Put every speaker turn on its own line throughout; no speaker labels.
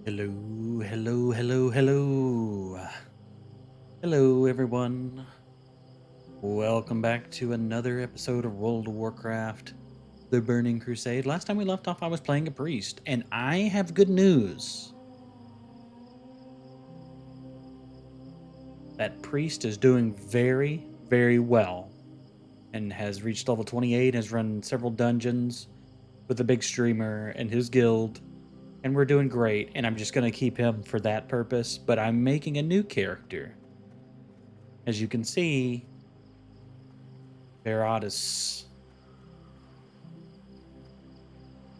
Hello, hello, hello, hello. Hello, everyone. Welcome back to another episode of World of Warcraft, The Burning Crusade. Last time we left off, I was playing a priest, and I have good news. That priest is doing very, very well and has reached level 28, has run several dungeons with a big streamer and his guild, and we're doing great, and I'm just going to keep him for that purpose, but I'm making a new character. As you can see, Veratus.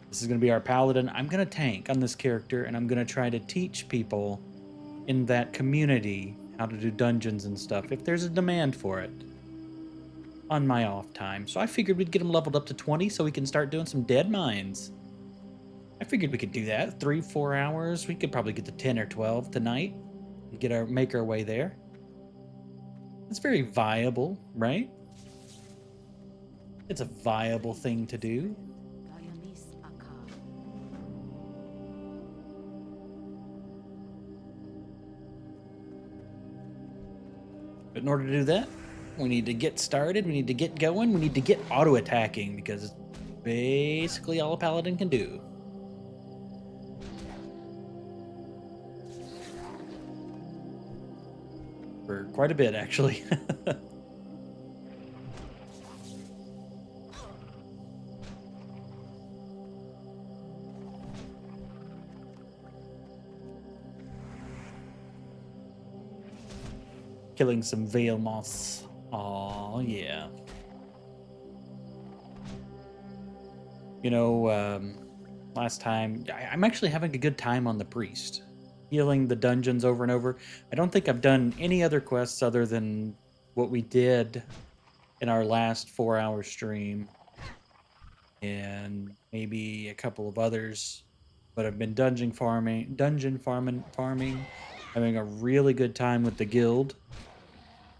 This is going to be our paladin. I'm going to tank on this character, and I'm going to try to teach people in that community how to do dungeons and stuff if there's a demand for it on my off time. So I figured we'd get him leveled up to 20 so we can start doing some dead mines. I figured we could do that. 3-4 hours. We could probably get to 10 or 12 tonight and make our way there. It's very viable, right? It's a viable thing to do. But in order to do that, we need to get started, we need to get going, we need to get auto-attacking, because it's basically all a paladin can do. For quite a bit, actually. Killing some veil moths. Oh yeah. You know, last time, I'm actually having a good time on the priest. Healing the dungeons over and over. I don't think I've done any other quests other than what we did in our last 4-hour stream. And maybe a couple of others. But I've been dungeon farming, having a really good time with the guild.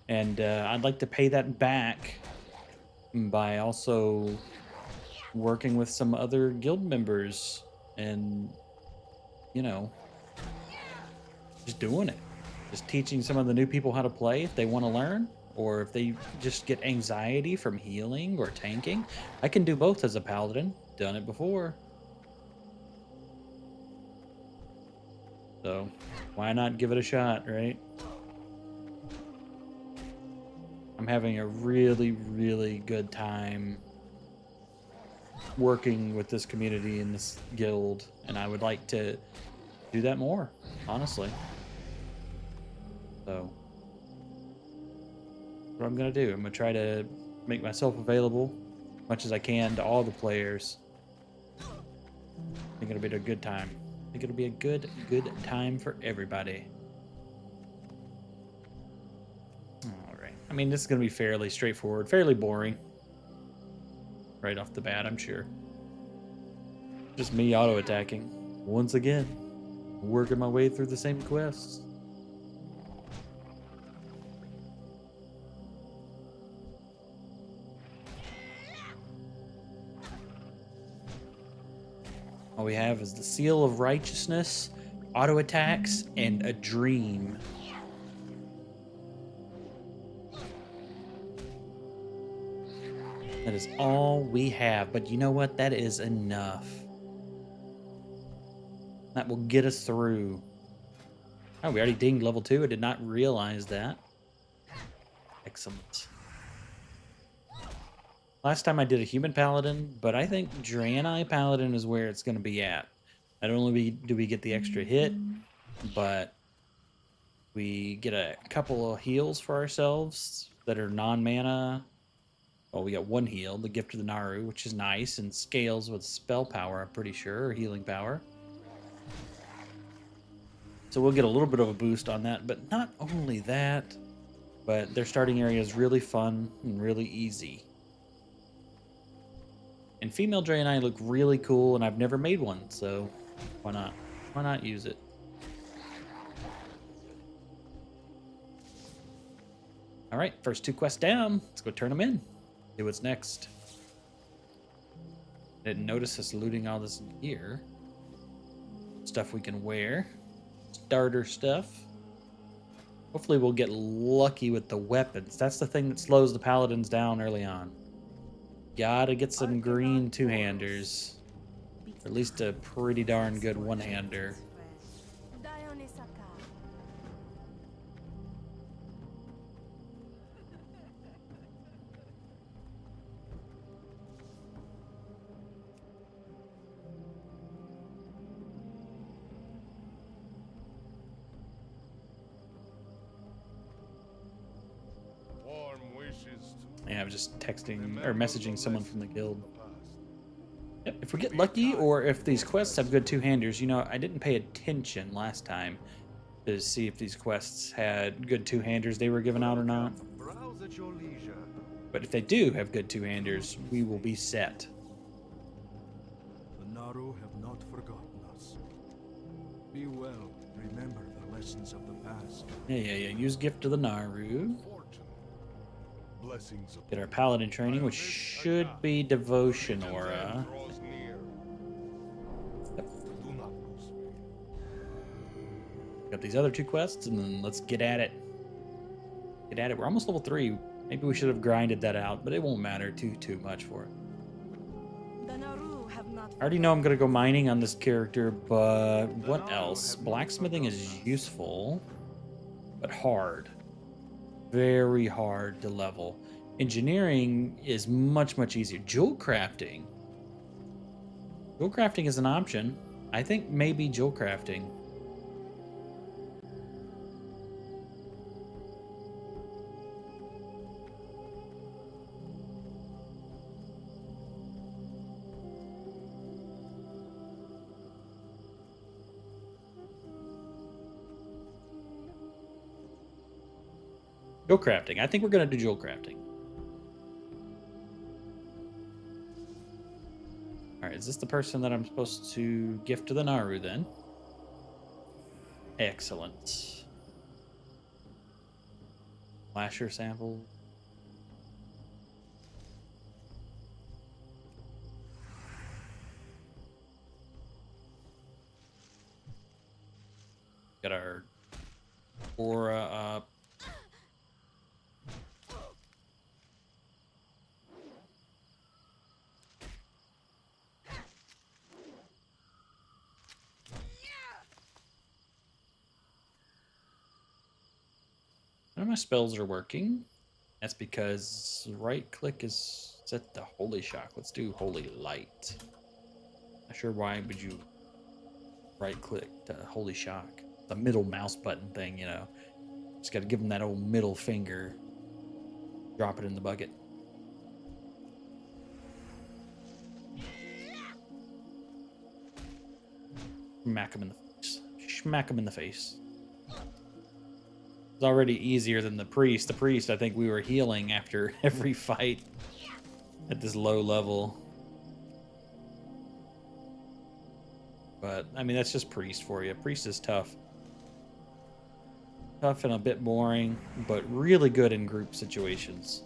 And I'd like to pay that back by also working with some other guild members and, you know, just doing it. Just teaching some of the new people how to play if they want to learn, or if they just get anxiety from healing or tanking. I can do both as a paladin. Done it before. So why not give it a shot, right? I'm having a really, really good time working with this community and this guild, and I would like to do that more, honestly. So, what I'm going to do, I'm going to try to make myself available as much as I can to all the players. I think it'll be a good time. I think it'll be a good time for everybody. I mean, this is going to be fairly straightforward, fairly boring. Right off the bat, I'm sure. Just me auto-attacking. Once again, working my way through the same quests. All we have is the Seal of Righteousness, auto-attacks, and a dream. That is all we have, but you know what? That is enough. That will get us through. Oh, we already dinged level 2. I did not realize that. Excellent. Last time I did a human paladin, but I think Draenei paladin is where it's going to be at. Not only do we get the extra hit, but we get a couple of heals for ourselves that are non-mana. Well, we got one heal, the Gift of the Naru, which is nice, and scales with spell power, I'm pretty sure, or healing power. So we'll get a little bit of a boost on that, but not only that, but their starting area is really fun and really easy. And female Draenei look really cool, and I've never made one, so why not? Why not use it? All right, first 2 quests down. Let's go turn them in. See what's next. Didn't notice us looting all this gear. stuff we can wear. Starter stuff. Hopefully we'll get lucky with the weapons. That's the thing that slows the paladins down early on. Gotta get some green two-handers. Or at least a pretty darn good one-hander. Yeah, I'm just texting or messaging someone from the guild. Yep, if we get lucky or if these quests have good two-handers, you know, I didn't pay attention last time to see if these quests had good two-handers they were giving out or not. But if they do have good two-handers, we will be set.
The Naru have not forgotten us. Be well, remember the lessons of the past.
Yeah. Use Gift of the Naru. Get our paladin training, which should be Devotion Aura. Yep. Got these other two quests, and then let's get at it. Get at it. We're almost level 3. Maybe we should have grinded that out, but it won't matter too much for it. I already know I'm going to go mining on this character, but what else? Blacksmithing is useful, but hard. Very hard to level. Engineering is much easier. Jewel crafting. Jewel crafting is an option. I think maybe jewel crafting. Jewel crafting. I think we're going to do jewel crafting. Alright, is this the person that I'm supposed to gift to the Naru then? Excellent. Flasher sample. Got our aura up. None of my spells are working. That's because right click is set to Holy Shock. Let's do Holy Light. Not sure why would you right click to Holy Shock. The middle mouse button thing, you know. Just gotta give them that old middle finger. Drop it in the bucket. Smack him in the face. Smack him in the face. It's already easier than the priest. The priest, I think we were healing after every fight at this low level. But, I mean, that's just priest for you. Priest is tough. Tough and a bit boring, but really good in group situations.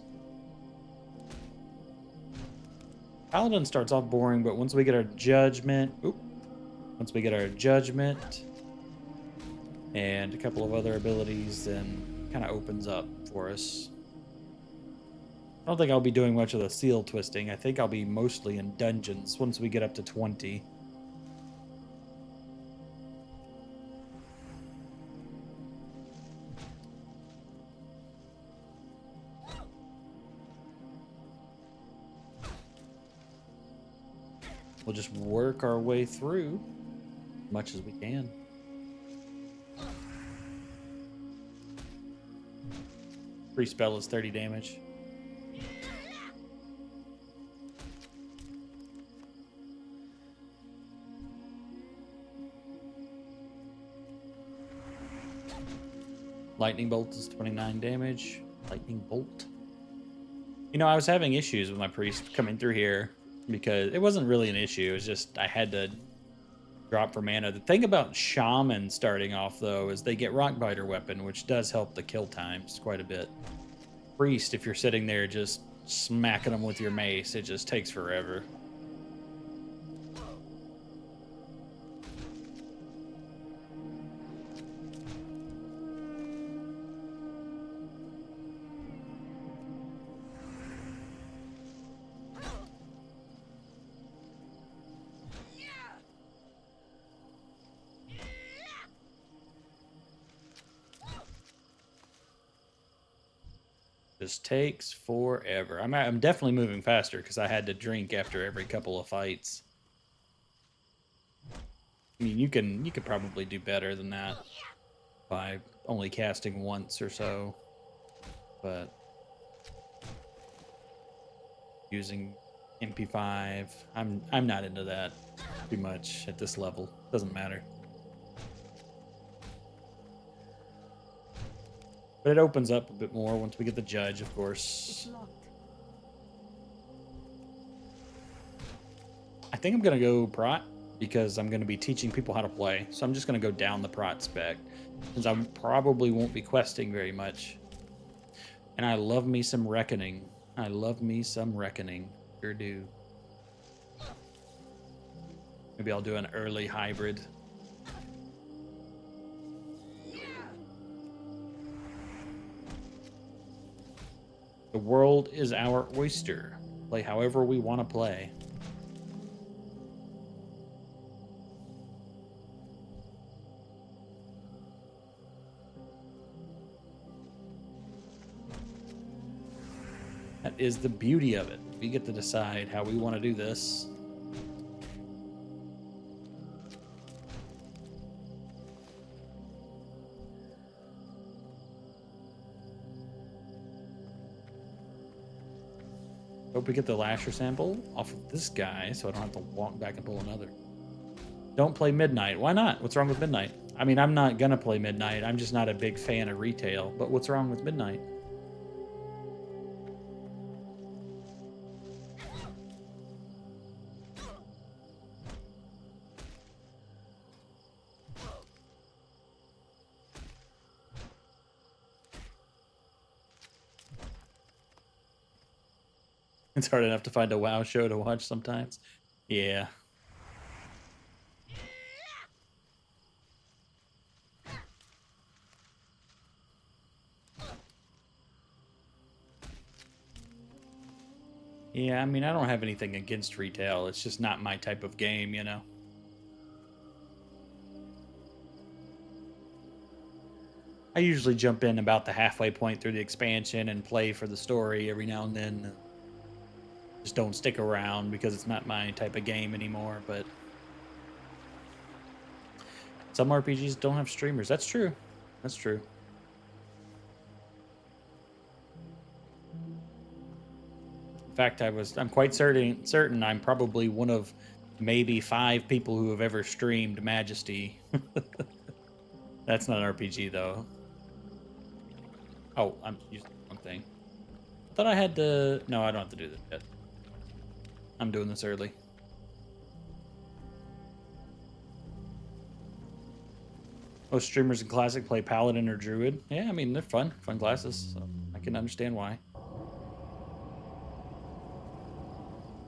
Paladin starts off boring, but once we get our judgment... Once we get our judgment and a couple of other abilities, then kind of opens up for us. I don't think I'll be doing much of the seal twisting. I think I'll be mostly in dungeons once we get up to 20. We'll just work our way through as much as we can. Free spell is 30 damage. Lightning bolt is 29 damage. Lightning bolt. You know, I was having issues with my priest coming through here because it wasn't really an issue. It was just I had to drop for mana. The thing about shaman starting off though is they get rockbiter weapon, which does help the kill times quite a bit. Priest, if you're sitting there just smacking them with your mace, it just takes forever. Just takes forever. I'm definitely moving faster because I had to drink after every couple of fights. I mean, you could probably do better than that by only casting once or so, but using MP5, I'm not into that too much at this level. Doesn't matter. But it opens up a bit more once we get the judge, of course. I think I'm gonna go prot because I'm gonna be teaching people how to play. So I'm just gonna go down the prot spec since I probably won't be questing very much. And I love me some reckoning. I love me some reckoning. Sure do. Maybe I'll do an early hybrid. The world is our oyster. Play however we want to play. That is the beauty of it. We get to decide how we want to do this. Hope we get the lasher sample off of this guy so I don't have to walk back and pull another. Don't play Midnight. Why not? What's wrong with Midnight? I mean, I'm not gonna play Midnight. I'm just not a big fan of retail. But what's wrong with Midnight? It's hard enough to find a WoW show to watch sometimes. Yeah. Yeah, I mean, I don't have anything against retail. It's just not my type of game, you know? I usually jump in about the halfway point through the expansion and play for the story every now and then. Just don't stick around because it's not my type of game anymore, but some RPGs don't have streamers. That's true. That's true. In fact, I'm quite certain I'm probably one of maybe 5 people who have ever streamed Majesty. That's not an RPG though. Oh, I'm using one thing. I thought I had to. No, I don't have to do this yet. I'm doing this early. Most streamers in Classic play Paladin or Druid. Yeah, I mean, they're fun classes, so I can understand why.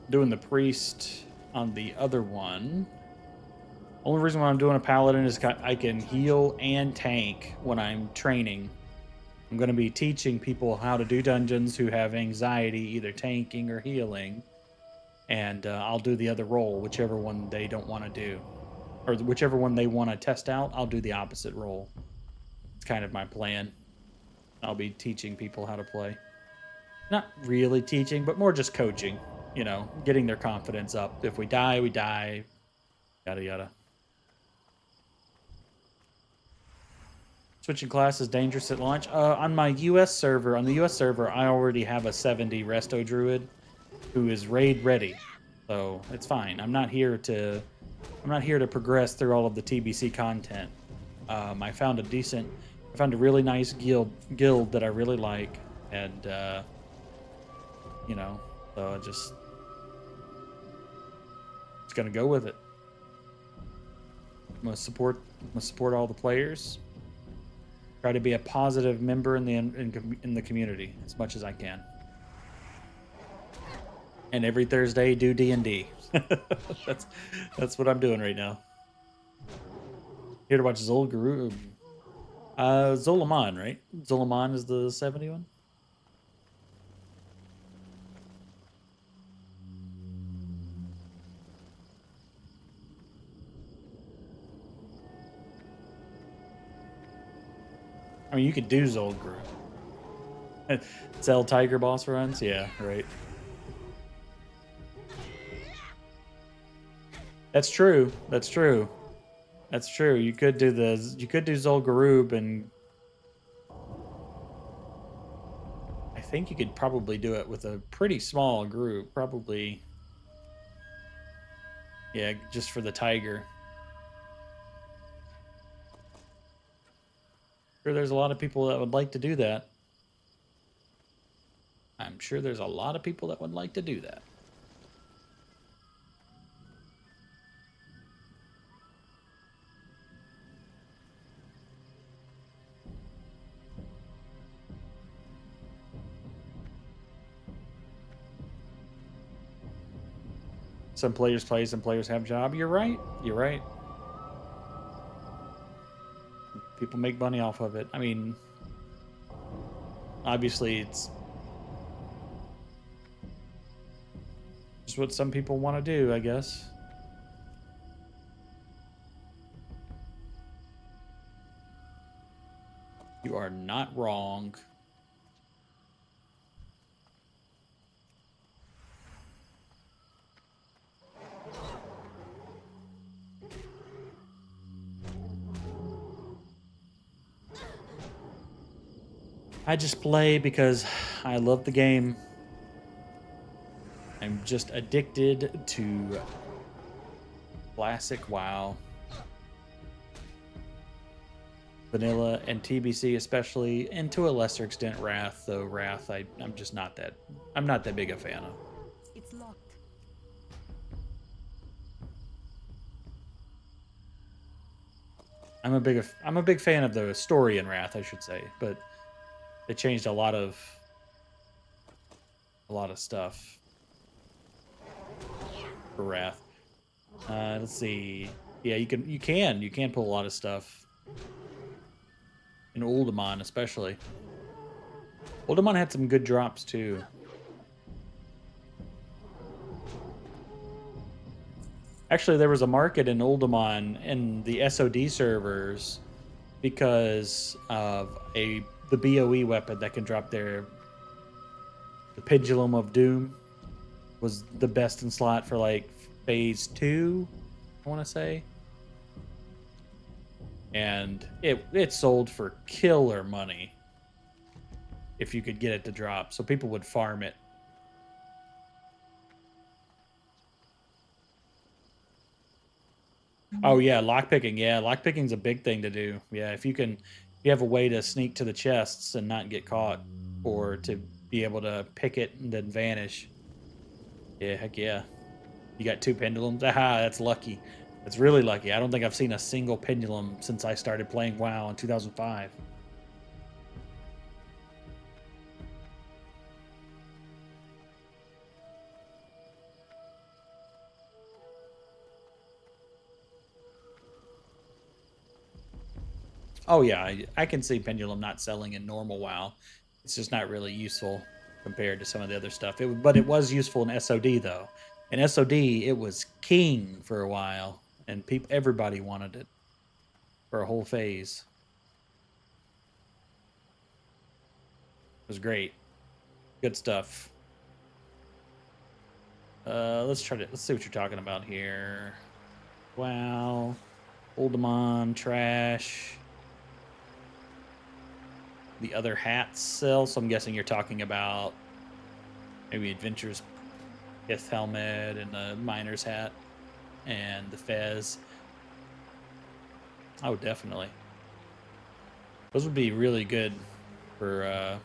Doing the Priest on the other one. Only reason why I'm doing a Paladin is I can heal and tank when I'm training. I'm going to be teaching people how to do dungeons who have anxiety, either tanking or healing. And I'll do the other role, whichever one they don't want to do. Or whichever one they want to test out, I'll do the opposite role. It's kind of my plan. I'll be teaching people how to play. Not really teaching, but more just coaching. You know, getting their confidence up. If we die, we die. Yada, yada. Switching class is dangerous at launch. On my US server, I already have a 70 Resto Druid who is raid ready. So it's fine. I'm not here to progress through all of the TBC content. I found a really nice guild that I really like, and you know, so I just gonna go with it. I'm gonna support all the players. Try to be a positive member in the community as much as I can. And every Thursday do D&D. that's what I'm doing right now. Here to watch Zolguru. Zolaman, right? Zolaman is the 70 one. I mean, you could do Zolguru. Sell tiger boss runs? Yeah, right. That's true. That's true. That's true. You could do Zul'Gurub, and I think you could probably do it with a pretty small group. Probably, yeah, just for the tiger. Sure, there's a lot of people that would like to do that. I'm sure there's a lot of people that would like to do that. Some players play, some players have job. You're right. You're right. People make money off of it. I mean, obviously, it's just what some people want to do, I guess. You are not wrong. I just play because I love the game. I'm just addicted to classic WoW. Vanilla and TBC especially, and to a lesser extent Wrath, though Wrath I'm just not that big a fan of.
It's locked.
I'm a big fan of the story in Wrath, I should say, but they changed a lot of stuff for Wrath. Let's see. Yeah, you can pull a lot of stuff in Uldaman, especially. Uldaman had some good drops too. Actually, there was a market in Uldaman in the SOD servers because of the BOE weapon that can drop there. The Pendulum of Doom was the best in slot for like phase 2, I want to say. And it sold for killer money if you could get it to drop. So people would farm it. Oh yeah, lockpicking. Yeah, lockpicking's a big thing to do. Yeah, if you have a way to sneak to the chests and not get caught, or to be able to pick it and then vanish. Yeah, heck yeah. You got 2 pendulums. Aha, that's lucky. That's really lucky. I don't think I've seen a single pendulum since I started playing WoW in 2005. Oh yeah, I can see pendulum not selling in normal WoW. It's just not really useful compared to some of the other stuff. But it was useful in SOD though. In SOD, it was king for a while, and everybody wanted it for a whole phase. It was great, good stuff. Let's see what you're talking about here. Wow, Oldemon, trash. The other hats sell, so I'm guessing you're talking about maybe Adventure's Pith helmet and the miner's hat and the fez. Oh, definitely. Those would be really good for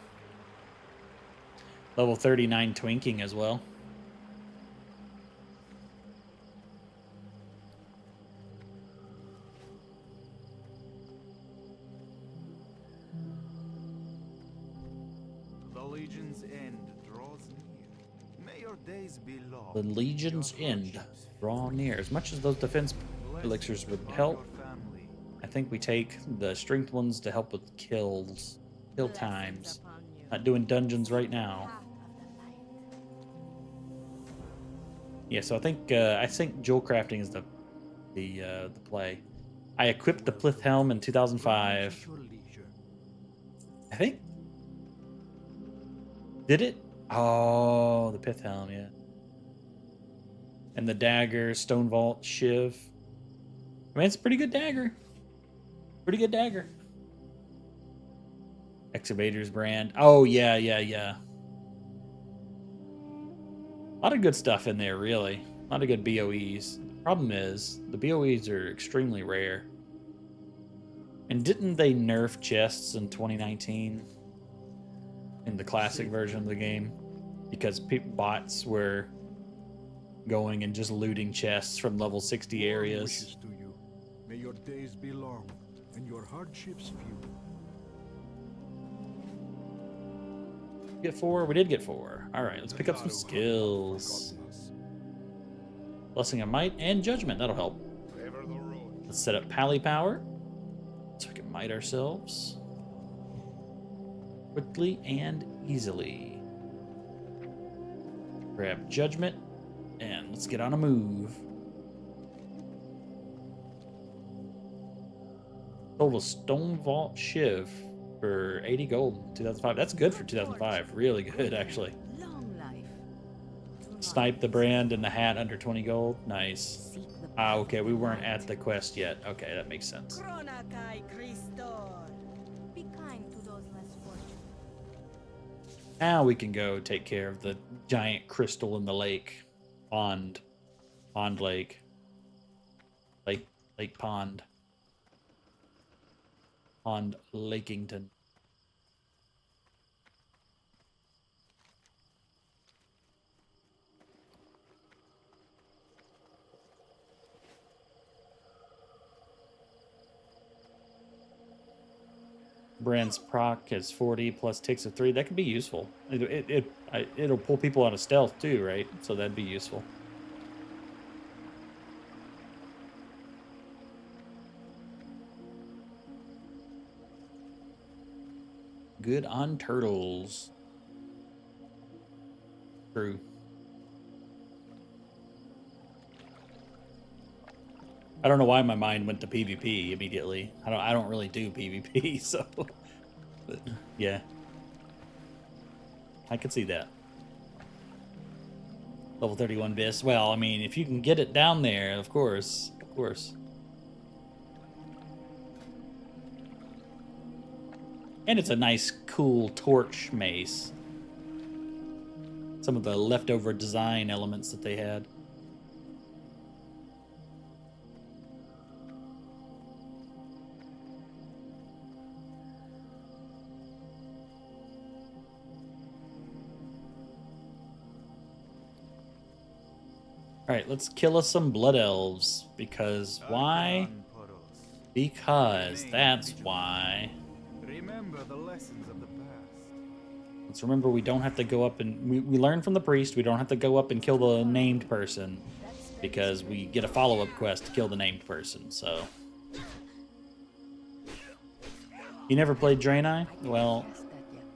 level 39 twinking as well. The Legion's End draw near. As much as those defense elixirs would help, I think we take the strength ones to help with kill times. Not doing dungeons right now. Yeah, so I think jewel crafting is the play. I equipped the Plith helm in 2005. I think Did it? Oh, the pith helm, yeah. And the dagger, stone vault, shiv. I mean, it's a pretty good dagger. Pretty good dagger. Excavator's brand. Oh, yeah, yeah, yeah. A lot of good stuff in there, really. A lot of good BOEs. Problem is, the BOEs are extremely rare. And didn't they nerf chests in 2019? In the classic version of the game? Because bots were going and just looting chests from level 60 areas.
To you. May your days be long and your hardships few.
Get 4? We did get 4. Alright, let's pick up some skills. Blessing of Might and Judgment, that'll help. Let's set up Pally Power so we can might ourselves quickly and easily. Grab Judgment and let's get on a move. Sold a Stone Vault Shiv for 80 gold, 2005. That's good for 2005. Really good, actually. Snipe the brand and the hat under 20 gold. Nice. Ah, okay, we weren't at the quest yet. Okay, that makes sense. Now we can go take care of the giant crystal in the lake. Pond lake. Lake pond. Pond Lakington. Brand's proc is 40 plus ticks of 3. That could be useful. It'll pull people out of stealth too, right? So that'd be useful. Good on turtles. True. I don't know why my mind went to PvP immediately. I don't really do PvP, so but, yeah. I could see that. Level 31 bis. Well, I mean, if you can get it down there, of course. Of course. And it's a nice, cool torch mace. Some of the leftover design elements that they had. Alright, let's kill us some blood elves. Because why? Because that's why.
Remember the lessons of the past.
Let's remember we don't have to go up and... We learn from the priest, we don't have to go up and kill the named person. Because we get a follow-up quest to kill the named person, so... You never played Draenei? Well,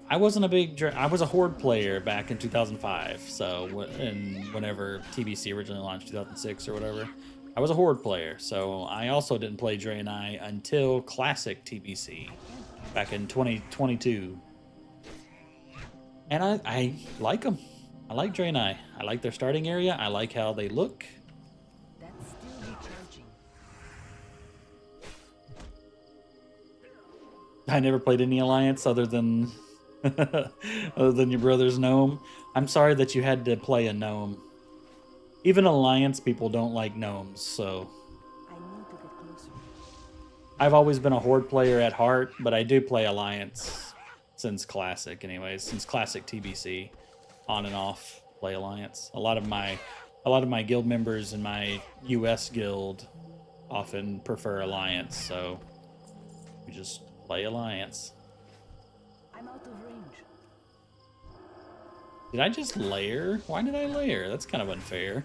I wasn't a big... I was a Horde player back in 2005, so... And whenever TBC originally launched, 2006 or whatever. I was a Horde player, so I also didn't play Draenei until Classic TBC. Back in 2022. And I like them. I like Draenei. I like their starting area. I like how they look.
That's still recharging.
I never played any Alliance other than your brother's gnome. I'm sorry that you had to play a gnome. Even Alliance people don't like gnomes, so...
I need to get closer.
I've always been a Horde player at heart, but I do play Alliance since Classic anyways. Since Classic TBC. On and off play Alliance. A lot of my guild members in my US guild often prefer Alliance, so we just play Alliance.
I'm out of range.
Did I just layer? Why did I layer? That's kind of unfair.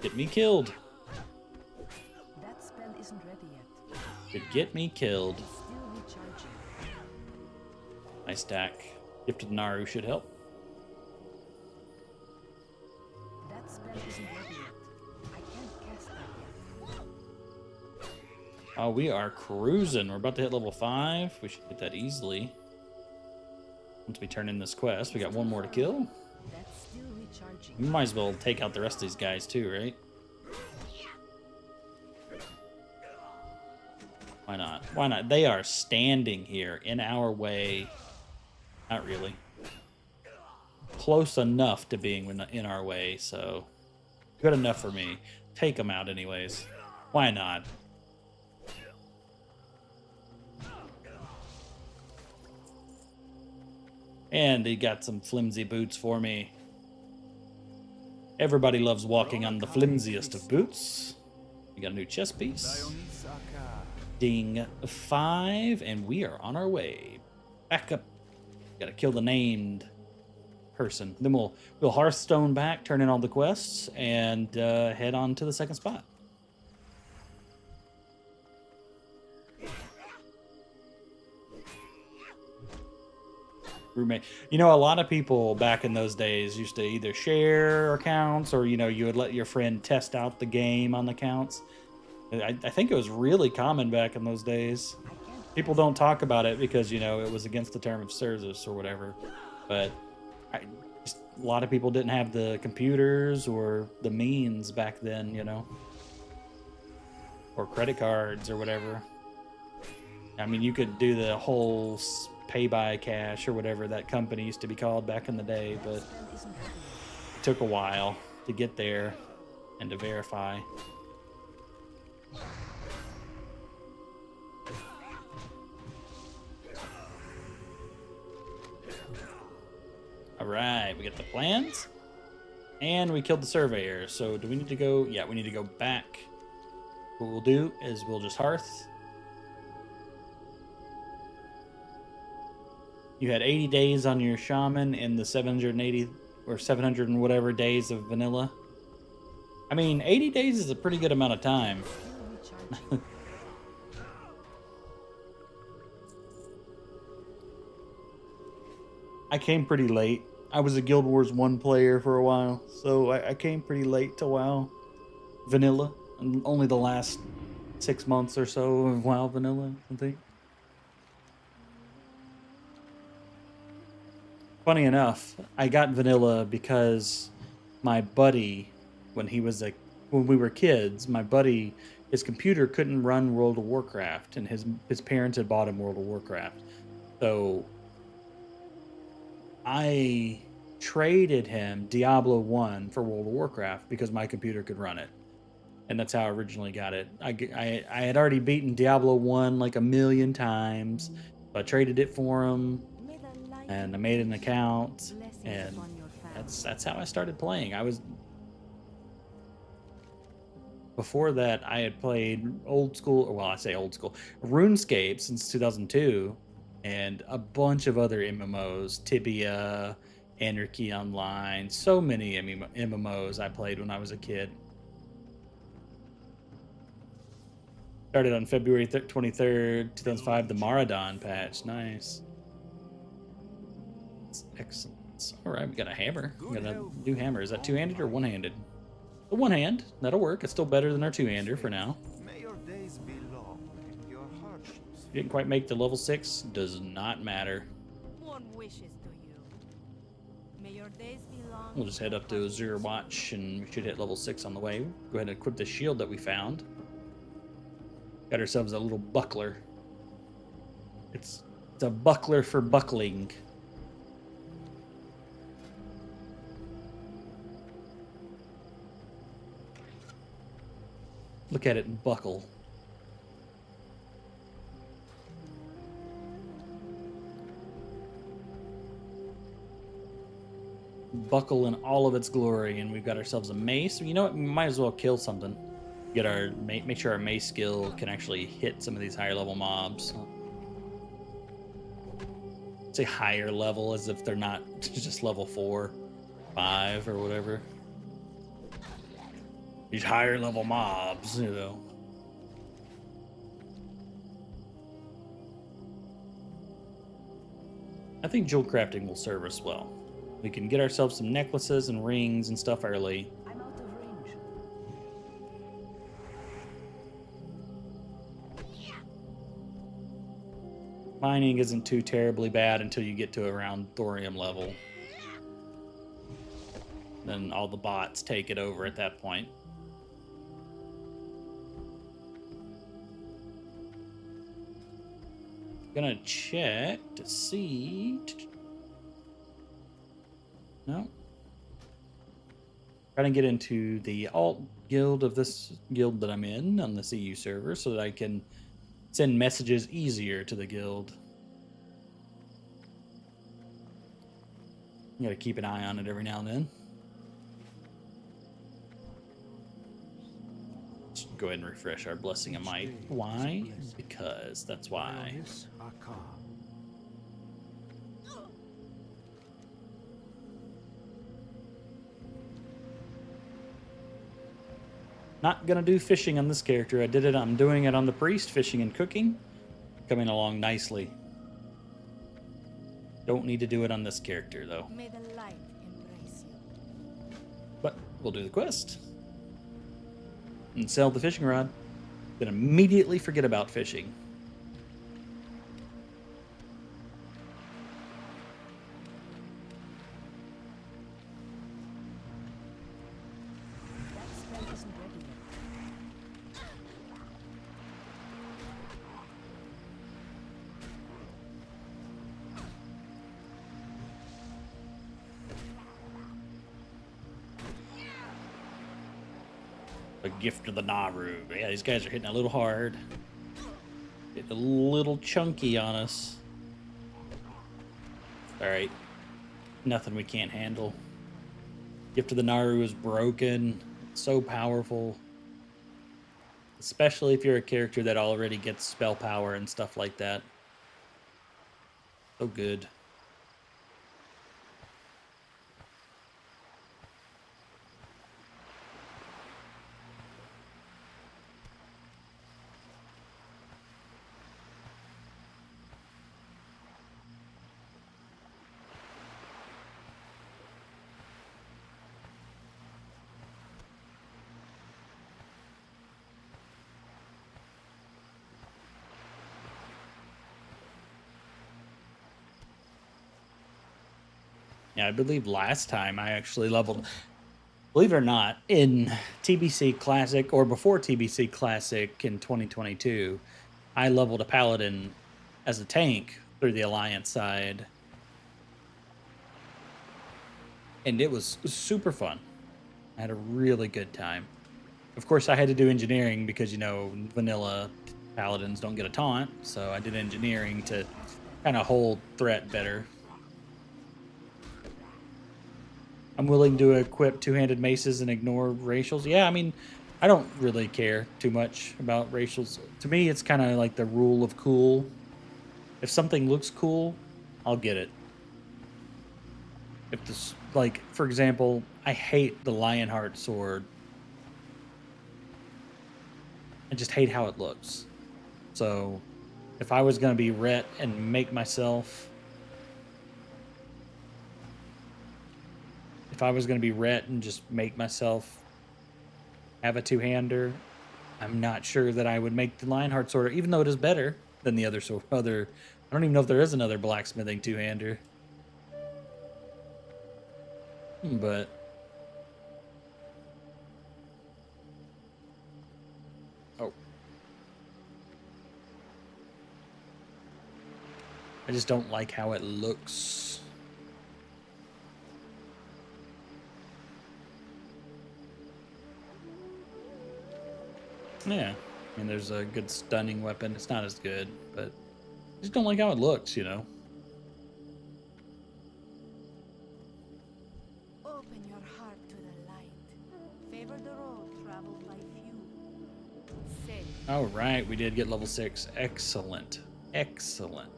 Get me killed.
That spell isn't ready yet.
Could get me killed.
It's still recharging.
Nice stack. Gifted Naru should help.
That spell isn't ready yet. I can't cast that yet.
Oh, we are cruising. We're about to hit level 5. We should get that easily. Once we turn in this quest, we got one more to kill.
That's still recharging.
We might as well take out the rest of these guys too, right? Why not? Why not? They are standing here in our way. Not really. Close enough to being in our way, so good enough for me. Take them out anyways. Why not? And he got some flimsy boots for me. Everybody loves walking on the flimsiest of boots. We got a new chest piece. Ding 5, and we are on our way. Back up. Gotta kill the named person. Then we'll Hearthstone back, turn in all the quests, and head on to the second spot. Roommate. You know, a lot of people back in those days used to either share accounts or, you know, you would let your friend test out the game on the accounts. I think it was really common back in those days. People don't talk about it because, you know, it was against the term of service or whatever. But a lot of people didn't have the computers or the means back then, you know. Or credit cards or whatever. I mean, you could do the whole pay by cash or whatever that company used to be called back in the day, but it took a while to get there and to verify. All right, we got the plans and we killed the surveyor. So do we need to go? Yeah, we need to go back. What we'll do is we'll just hearth. You had 80 days on your shaman in the 780 or 700 and whatever days of vanilla. I mean, 80 days is a pretty good amount of time. I came pretty late. I was a Guild Wars 1 player for a while, so I came pretty late to WoW Vanilla. And only the last 6 months or so of WoW Vanilla, I think. Funny enough, I got Vanilla because my buddy, when we were kids, my buddy, his computer couldn't run World of Warcraft, and his parents had bought him World of Warcraft. So I traded him Diablo 1 for World of Warcraft because my computer could run it. And that's how I originally got it. I had already beaten Diablo 1 like a million times. So I traded it for him, and I made an account, and that's how I started playing. Before that, I had played old school, well, I say old school, RuneScape since 2002, and a bunch of other MMOs, Tibia, Anarchy Online, so many MMOs I played when I was a kid. Started on February 23rd, 2005, the Maradon patch. Nice. That's excellent. All right, we got a hammer. We got a new hammer. Is that two-handed or one-handed? The one hand. That'll work. It's still better than our two-hander for now.
May your days be long and your hardships.
Didn't quite make the level 6. Does not matter.
One wishes to you. May your days be long.
We'll just head up to Azure Watch, and we should hit level 6 on the way. Go ahead and equip the shield that we found. Got ourselves a little buckler. It's a buckler for buckling. Look at it buckle. Buckle in all of its glory, and we've got ourselves a mace. You know what? We might as well kill something. Get our make sure our mace skill can actually hit some of these higher level mobs. Say higher level as if they're not just level 4, 5, or whatever. These higher level mobs, you know. I think jewel crafting will serve us well. We can get ourselves some necklaces and rings and stuff early.
I'm out of range.
Mining isn't too terribly bad until you get to around thorium level. Then all the bots take it over at that point. Gonna check to see. No. Try to get into the alt guild of this guild that I'm in on the CU server so that I can send messages easier to the guild. You gotta keep an eye on it every now and then. Just go ahead and refresh our Blessing of Might. Why? Because that's why. Not gonna do fishing on this character. I'm doing it on the priest, fishing and cooking. Coming along nicely. Don't need to do it on this character though.
May the light embrace you.
But we'll do the quest. And sell the fishing rod. Then immediately forget about fishing.
That spell isn't ready yet.
A gift of the Naru. Yeah, these guys are hitting a little hard. Getting a little chunky on us. Alright. Nothing we can't handle. Gift of the Naru is broken. It's so powerful. Especially if you're a character that already gets spell power and stuff like that. So good. Yeah, I believe last time I actually leveled, believe it or not, in TBC Classic or before TBC Classic in 2022, I leveled a Paladin as a tank through the Alliance side. And it was super fun. I had a really good time. Of course, I had to do engineering because, you know, vanilla Paladins don't get a taunt. So I did engineering to kind of hold threat better. I'm willing to equip two-handed maces and ignore racials. Yeah, I mean, I don't really care too much about racials. To me, it's kind of like the rule of cool. If something looks cool, I'll get it. If this, like, for example, I hate the Lionheart sword. I just hate how it looks. So, if I was going to be Rhett and make myself... If I was going to be Rhett and just make myself have a two-hander, I'm not sure that I would make the Lionheart sword, even though it is better than the other. I don't even know if there is another blacksmithing two-hander. But oh, I just don't like how it looks. Yeah, I mean, there's a good stunning weapon. It's not as good, but I just don't like how it looks, you know.
Open your heart to the light. Favor the road traveled by few. Say,
All right, we did get level 6. Excellent. Excellent.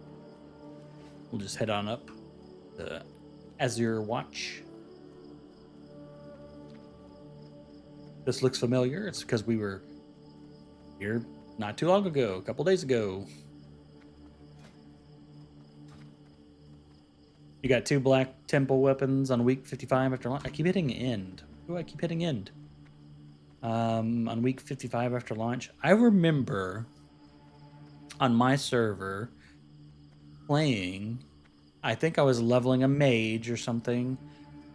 We'll just head on up the Azure Watch. This looks familiar. It's because we were here not too long ago, a couple days ago. You got 2 Black Temple weapons on week 55 after launch. I keep hitting end. Who do I keep hitting end? On week 55 after launch. I remember on my server, playing. I think I was leveling a mage or something,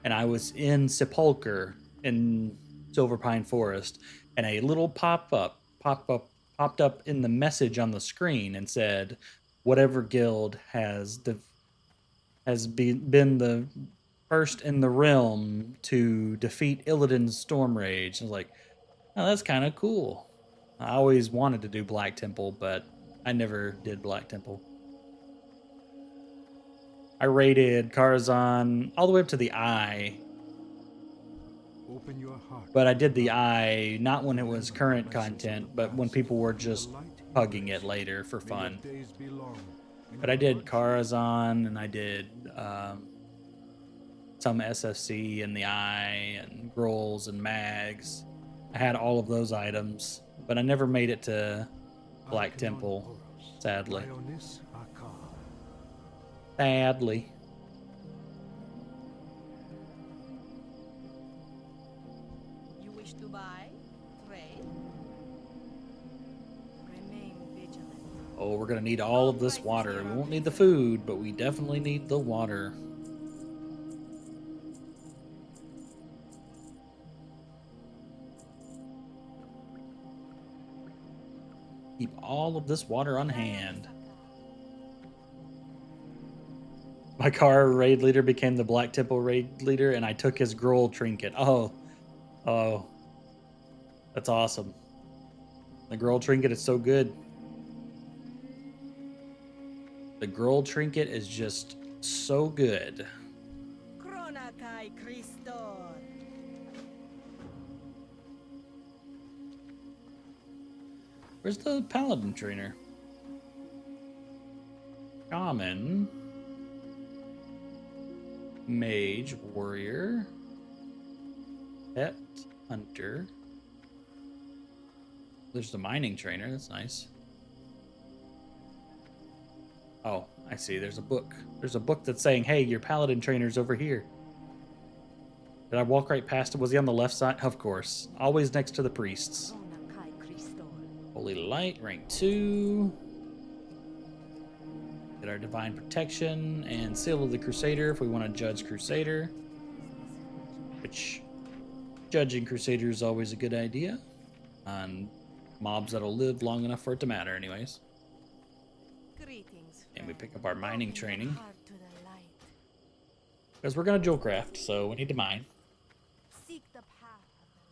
and I was in Sepulcher in Silver Pine Forest, and a little popped up in the message on the screen and said, "Whatever guild been the first in the realm to defeat Illidan's Storm Rage." I was like, "Oh, that's kind of cool." I always wanted to do Black Temple, but I never did Black Temple. I raided Karazhan all the way up to the Eye,
Open your heart.
but I did the Eye not when it was current content, but when people were just hugging it later for fun. But I did Karazhan, and I did some SFC in the Eye, and Grolls and Mags. I had all of those items, but I never made it to Black Temple, sadly. Sadly.
You wish to buy? Trade? Remain vigilant.
Oh, we're gonna need all of this water. We won't need the food, but we definitely need the water. Keep all of this water on hand. My car raid leader became the Black Temple raid leader, and I took his Groll trinket. Oh, that's awesome. The Groll trinket is so good. The Groll trinket is just so good.
Kronakai Christor.
Where's the Paladin trainer? Shaman. Mage, warrior. Pet, hunter. There's the mining trainer, that's nice. Oh, I see, there's a book. There's a book that's saying, hey, your paladin trainer's over here. Did I walk right past him? Was he on the left side? Of course. Always next to the priests.
Kronakai Christor.
Holy Light, rank 2. Get our Divine Protection and Seal of the Crusader if we want to judge Crusader. Which, judging Crusader is always a good idea. On mobs that'll live long enough for it to matter anyways.
Greetings.
And we
friend.
pick up our mining
Open your
training.
heart to the light.
Because we're going to jewel craft, so we need to mine.
Seek the path of the light.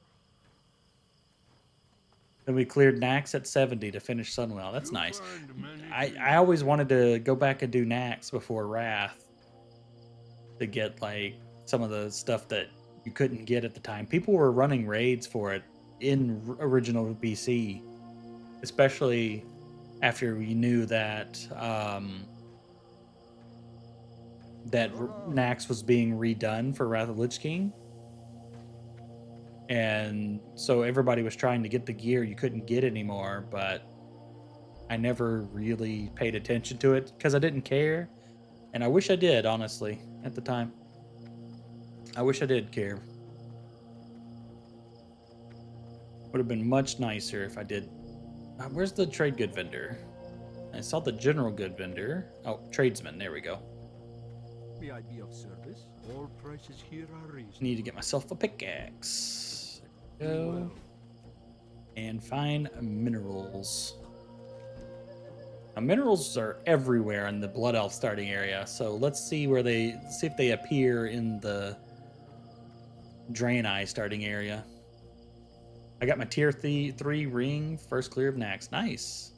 Then we cleared Nax at 70 to finish Sunwell. That's nice. I always wanted to go back and do Nax before Wrath to get like some of the stuff that you couldn't get at the time. People were running raids for it in original BC, especially after we knew that Nax was being redone for Wrath of Lich King. And so everybody was trying to get the gear you couldn't get anymore, but I never really paid attention to it because I didn't care. And I wish I did, honestly, at the time. I wish I did care. Would have been much nicer if I did. Where's the trade good vendor? I saw the general good vendor. Oh, tradesman, there we go.
May I be of service? All prices here are reasonable.
Need to get myself a pickaxe. There we go. And find minerals. Now, minerals are everywhere in the Blood Elf starting area, so let's see if they appear in the Draenei starting area. I got my tier 3 ring, first clear of Nax. Nice.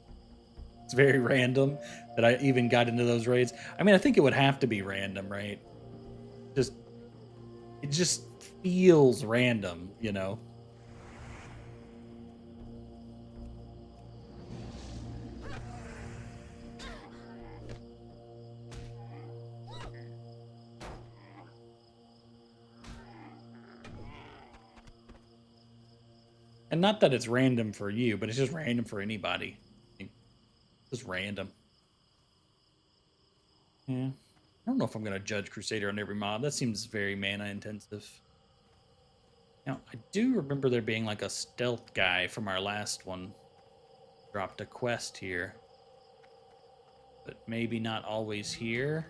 It's very random that I even got into those raids. I mean, I think it would have to be random, right? It just feels random, you know? And not that it's random for you, but it's just random for anybody. Just random. Yeah. I don't know if I'm going to judge Crusader on every mob. That seems very mana intensive. Now, I do remember there being like a stealth guy from our last one. Dropped a quest here. but maybe not always here.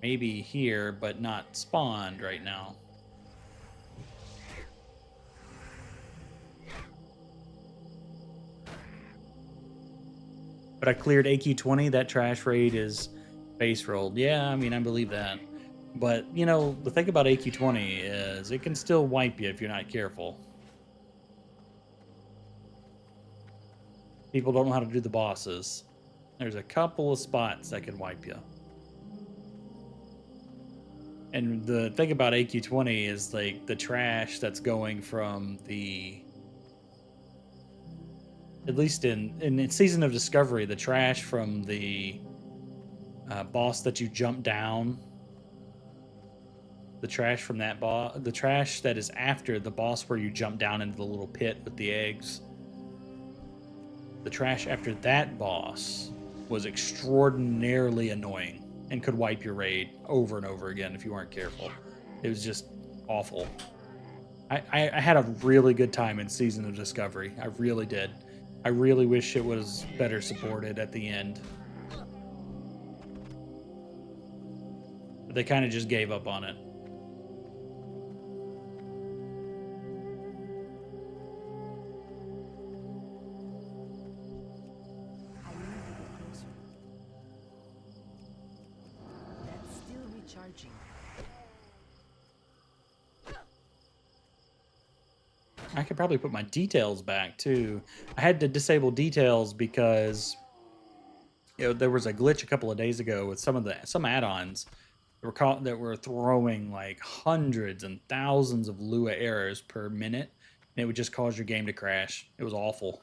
Maybe here, but not spawned right now. But I cleared AQ20. That trash raid is base rolled. Yeah, I mean, I believe that. But, you know, the thing about AQ20 is it can still wipe you if you're not careful. People don't know how to do the bosses. There's a couple of spots that can wipe you. And the thing about AQ20 is, like, the trash that's going from the... At least in Season of Discovery, the trash from the boss that you jump down, the trash from that boss, the trash that is after the boss where you jump down into the little pit with the eggs, the trash after that boss was extraordinarily annoying and could wipe your raid over and over again if you weren't careful. It was just awful. I had a really good time in Season of Discovery. I really did. I really wish it was better supported at the end. But they kind of just gave up on it.
I need to get closer. That's still recharging.
I could probably put my details back too. I had to disable details because there was a glitch a couple of days ago with some add-ons that were throwing like hundreds and thousands of Lua errors per minute, and it would just cause your game to crash. It was awful.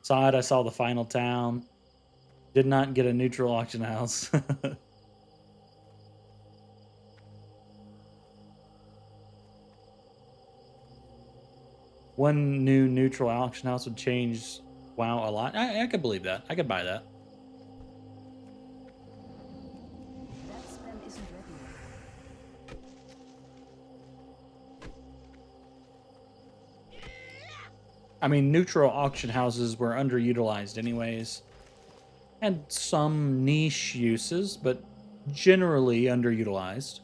Saw it. I saw the final town. Did not get a neutral auction house. One new neutral auction house would change WoW a lot. I could believe that. I could buy that.
That spell isn't ready yet.
I mean, neutral auction houses were underutilized anyways. Had some niche uses, but generally underutilized.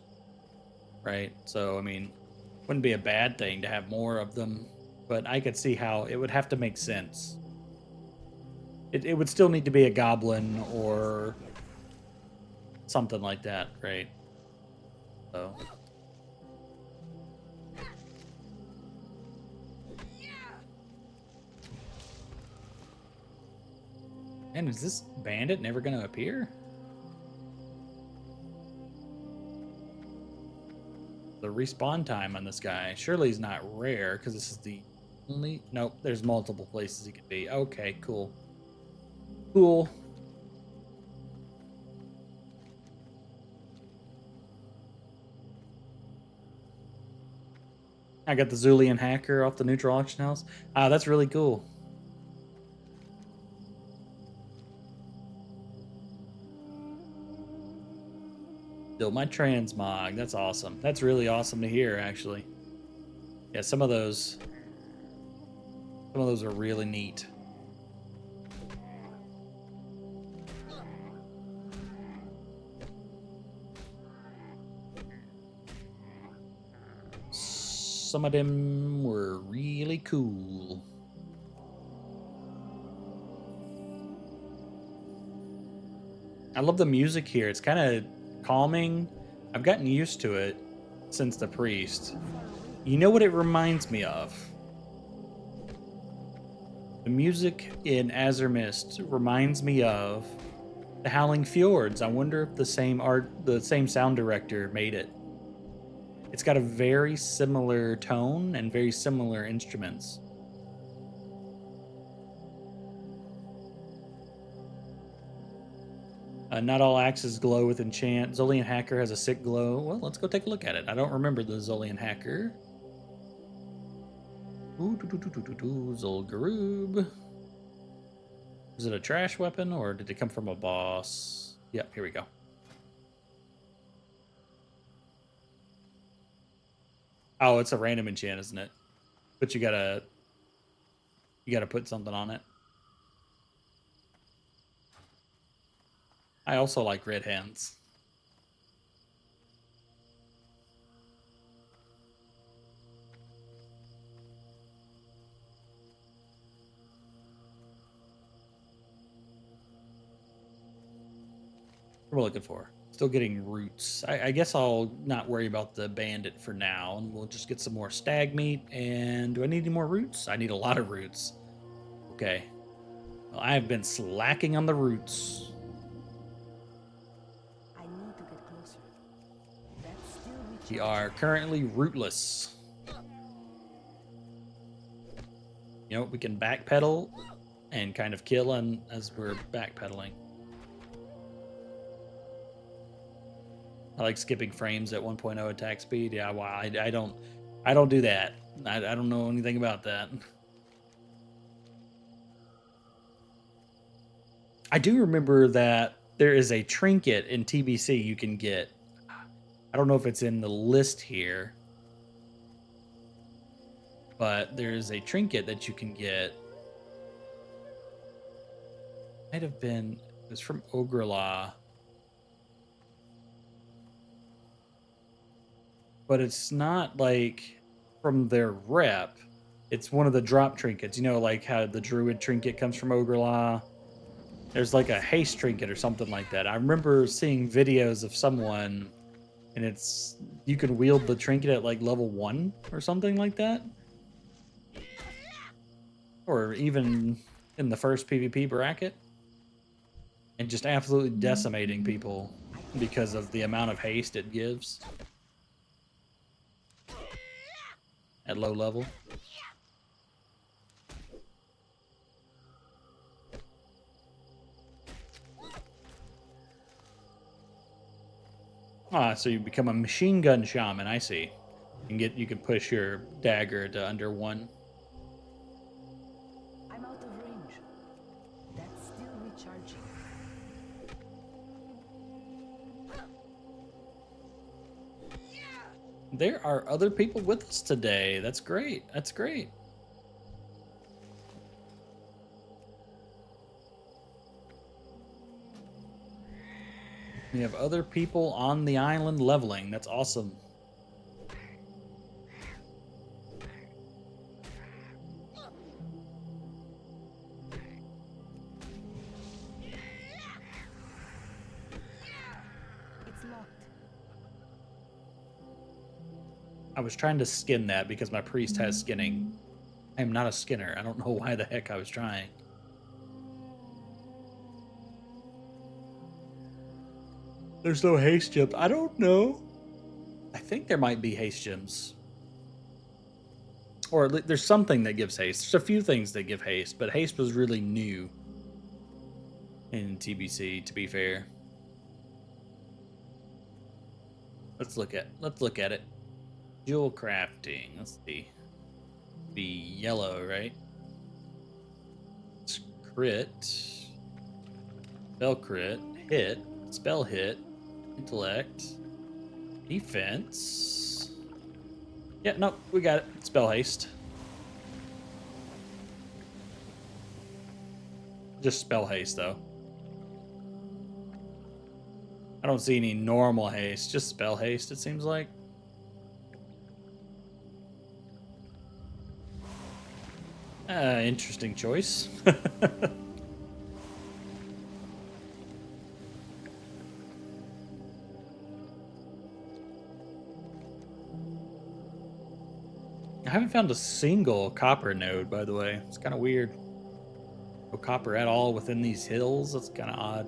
Right? So, I mean, wouldn't be a bad thing to have more of them. But I could see how it would have to make sense. It would still need to be a goblin or something like that, right? So. And is this bandit never going to appear? The respawn time on this guy. Surely he's not rare because this is the only... Nope, there's multiple places he could be. Okay, cool. Cool. I got the Zulian hacker off the neutral auction house. Ah, that's really cool. Still my transmog. That's awesome. That's really awesome to hear, actually. Yeah, some of those are really neat. Some of them were really cool. I love the music here. It's kind of calming. I've gotten used to it since the priest. You know what it reminds me of? The music in Azurmist reminds me of the Howling Fjords. I wonder if the same sound director made it. It's got a very similar tone and very similar instruments. Not all axes glow with enchant. Zolian Hacker has a sick glow. Well, let's go take a look at it. I don't remember the Zolian Hacker. Zul'Gurub. Is it a trash weapon or did it come from a boss? Yep, here we go. Oh, it's a random enchant, isn't it? But you gotta You got to put something on it. I also like red hands. What we're looking for. Still getting roots. I guess I'll not worry about the bandit for now, and we'll just get some more stag meat. And do I need any more roots? I need a lot of roots. Okay. Well, I have been slacking on the roots.
I need to get closer. That's still
We
recharging.
are currently rootless. You know, we can backpedal and kind of kill as we're backpedaling. I like skipping frames at 1.0 attack speed. Yeah, well, I don't do that. I don't know anything about that. I do remember that there is a trinket in TBC you can get. I don't know if it's in the list here, but there is a trinket that you can get. Might have been, it was from Ogrela. But it's not like from their rep. It's one of the drop trinkets. You know, like how the druid trinket comes from Ogrela. There's like a haste trinket or something like that. I remember seeing videos of someone, and it's you can wield the trinket at like level 1 or something like that. Or even in the first PvP bracket. And just absolutely decimating people because of the amount of haste it gives at low level. Ah, so you become a machine gun shaman. I see. You can push your dagger to under 1.
I'm out of range. That's still recharging.
There are other people with us today. That's great. That's great. We have other people on the island leveling. That's awesome.
It's locked.
I was trying to skin that because my priest has skinning. I am not a skinner. I don't know why the heck I was trying. There's no haste gems. I don't know. I think there might be haste gems. Or there's something that gives haste. There's a few things that give haste, but haste was really new in TBC, to be fair. Let's look at it. Jewel crafting. Let's see. Be yellow, right? It's crit. Spell crit. Hit. Spell hit. Intellect. Defense. Yeah, no, we got it. Spell haste. Just spell haste, though. I don't see any normal haste. Just spell haste, it seems like. Interesting choice. I haven't found a single copper node, by the way. It's kind of weird. No copper at all within these hills. That's kind of odd.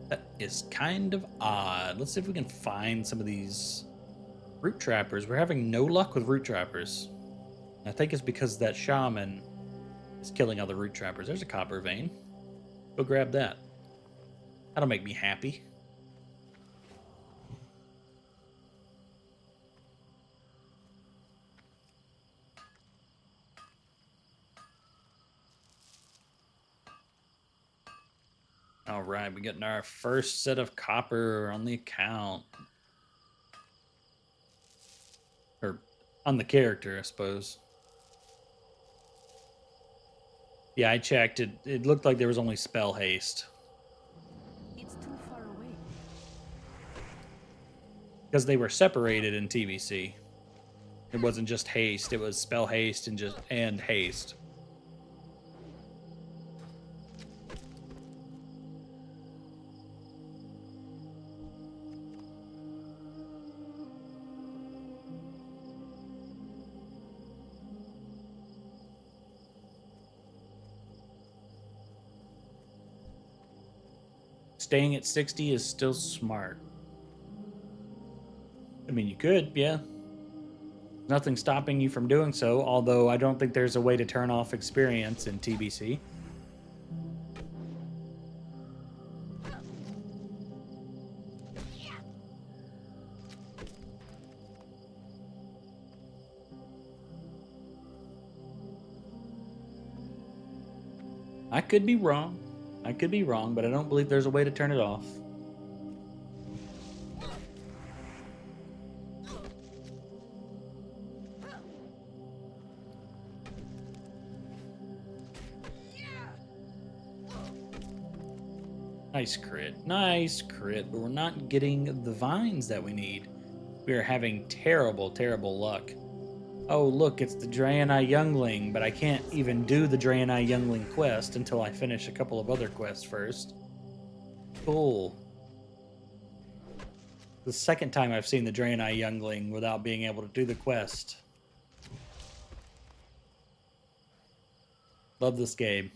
That is kind of odd. Let's see if we can find some of these root trappers. We're having no luck with root trappers. I think it's because that shaman is killing other root trappers. There's a copper vein. Go grab that. That'll make me happy. All right, we're getting our first set of copper on the account. Or on the character, I suppose. Yeah, I checked. It looked like there was only spell haste.
It's too far away.
Because they were separated in TBC. It wasn't just haste, it was spell haste and haste. Staying at 60 is still smart. I mean, you could, yeah. Nothing stopping you from doing so, although I don't think there's a way to turn off experience in TBC. I could be wrong. I could be wrong, but I don't believe there's a way to turn it off. Nice crit, but we're not getting the vines that we need. We are having terrible, terrible luck. Oh, look, it's the Draenei Youngling, but I can't even do the Draenei Youngling quest until I finish a couple of other quests first. Cool. The second time I've seen the Draenei Youngling without being able to do the quest. Love this game.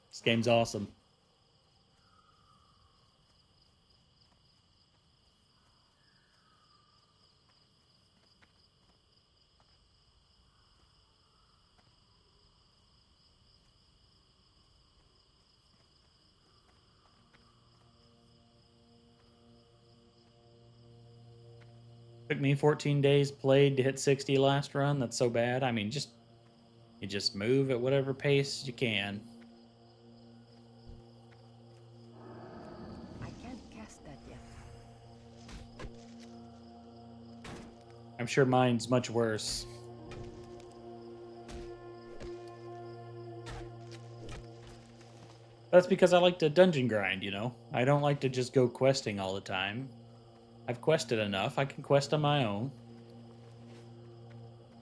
This game's awesome. Took me 14 days played to hit 60 last run. That's so bad. I mean, you just move at whatever pace you can.
I can't cast that yet.
I'm sure mine's much worse. That's because I like to dungeon grind, you know? I don't like to just go questing all the time. I've quested enough. I can quest on my own.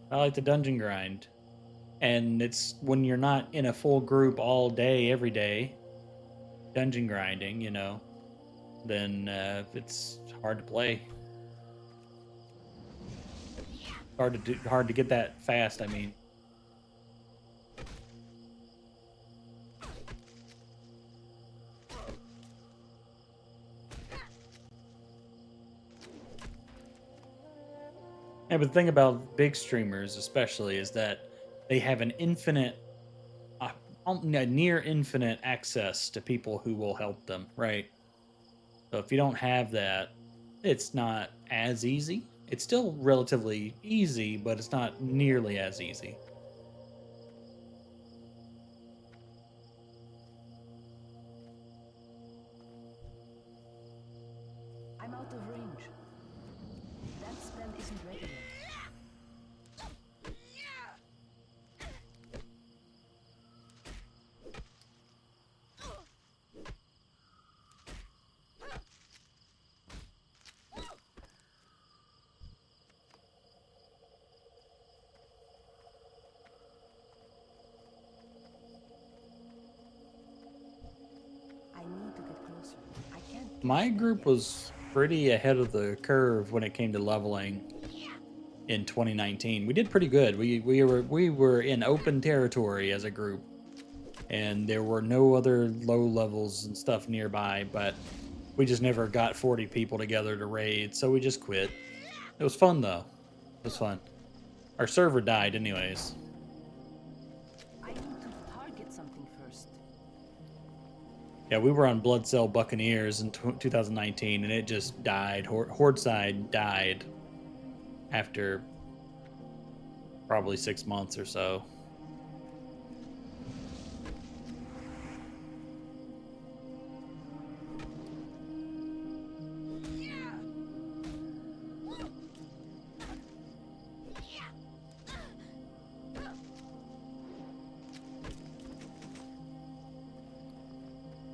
I like to dungeon grind. And it's when you're not in a full group all day, every day, dungeon grinding, you know, then it's hard to play. Hard to get that fast, I mean. Yeah, but the thing about big streamers, especially, is that they have an infinite, near infinite access to people who will help them, right? So if you don't have that, it's not as easy. It's still relatively easy, but it's not nearly as easy.
I'm out of range. That spell isn't ready yet. I need to get closer. I can't.
My group was pretty ahead of the curve when it came to leveling in 2019. We did pretty good. We were in open territory as a group, and there were no other low levels and stuff nearby, but we just never got 40 people together to raid, so we just quit. It was fun though. It was fun. Our server died anyways.
I need to target something first.
Yeah, we were on Blood Cell Buccaneers in 2019, and it just died. Horde side died after probably 6 months or so.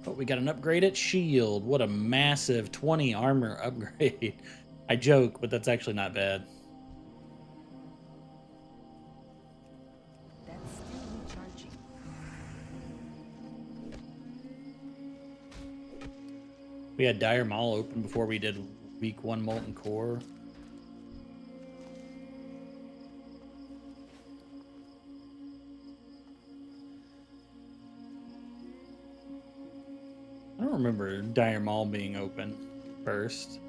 Oh, we got an upgraded shield. What a massive 20 armor upgrade. I joke, but that's actually not bad.
That's still recharging.
We had Dire Maul open before we did week 1 Molten Core. I don't remember Dire Maul being open first.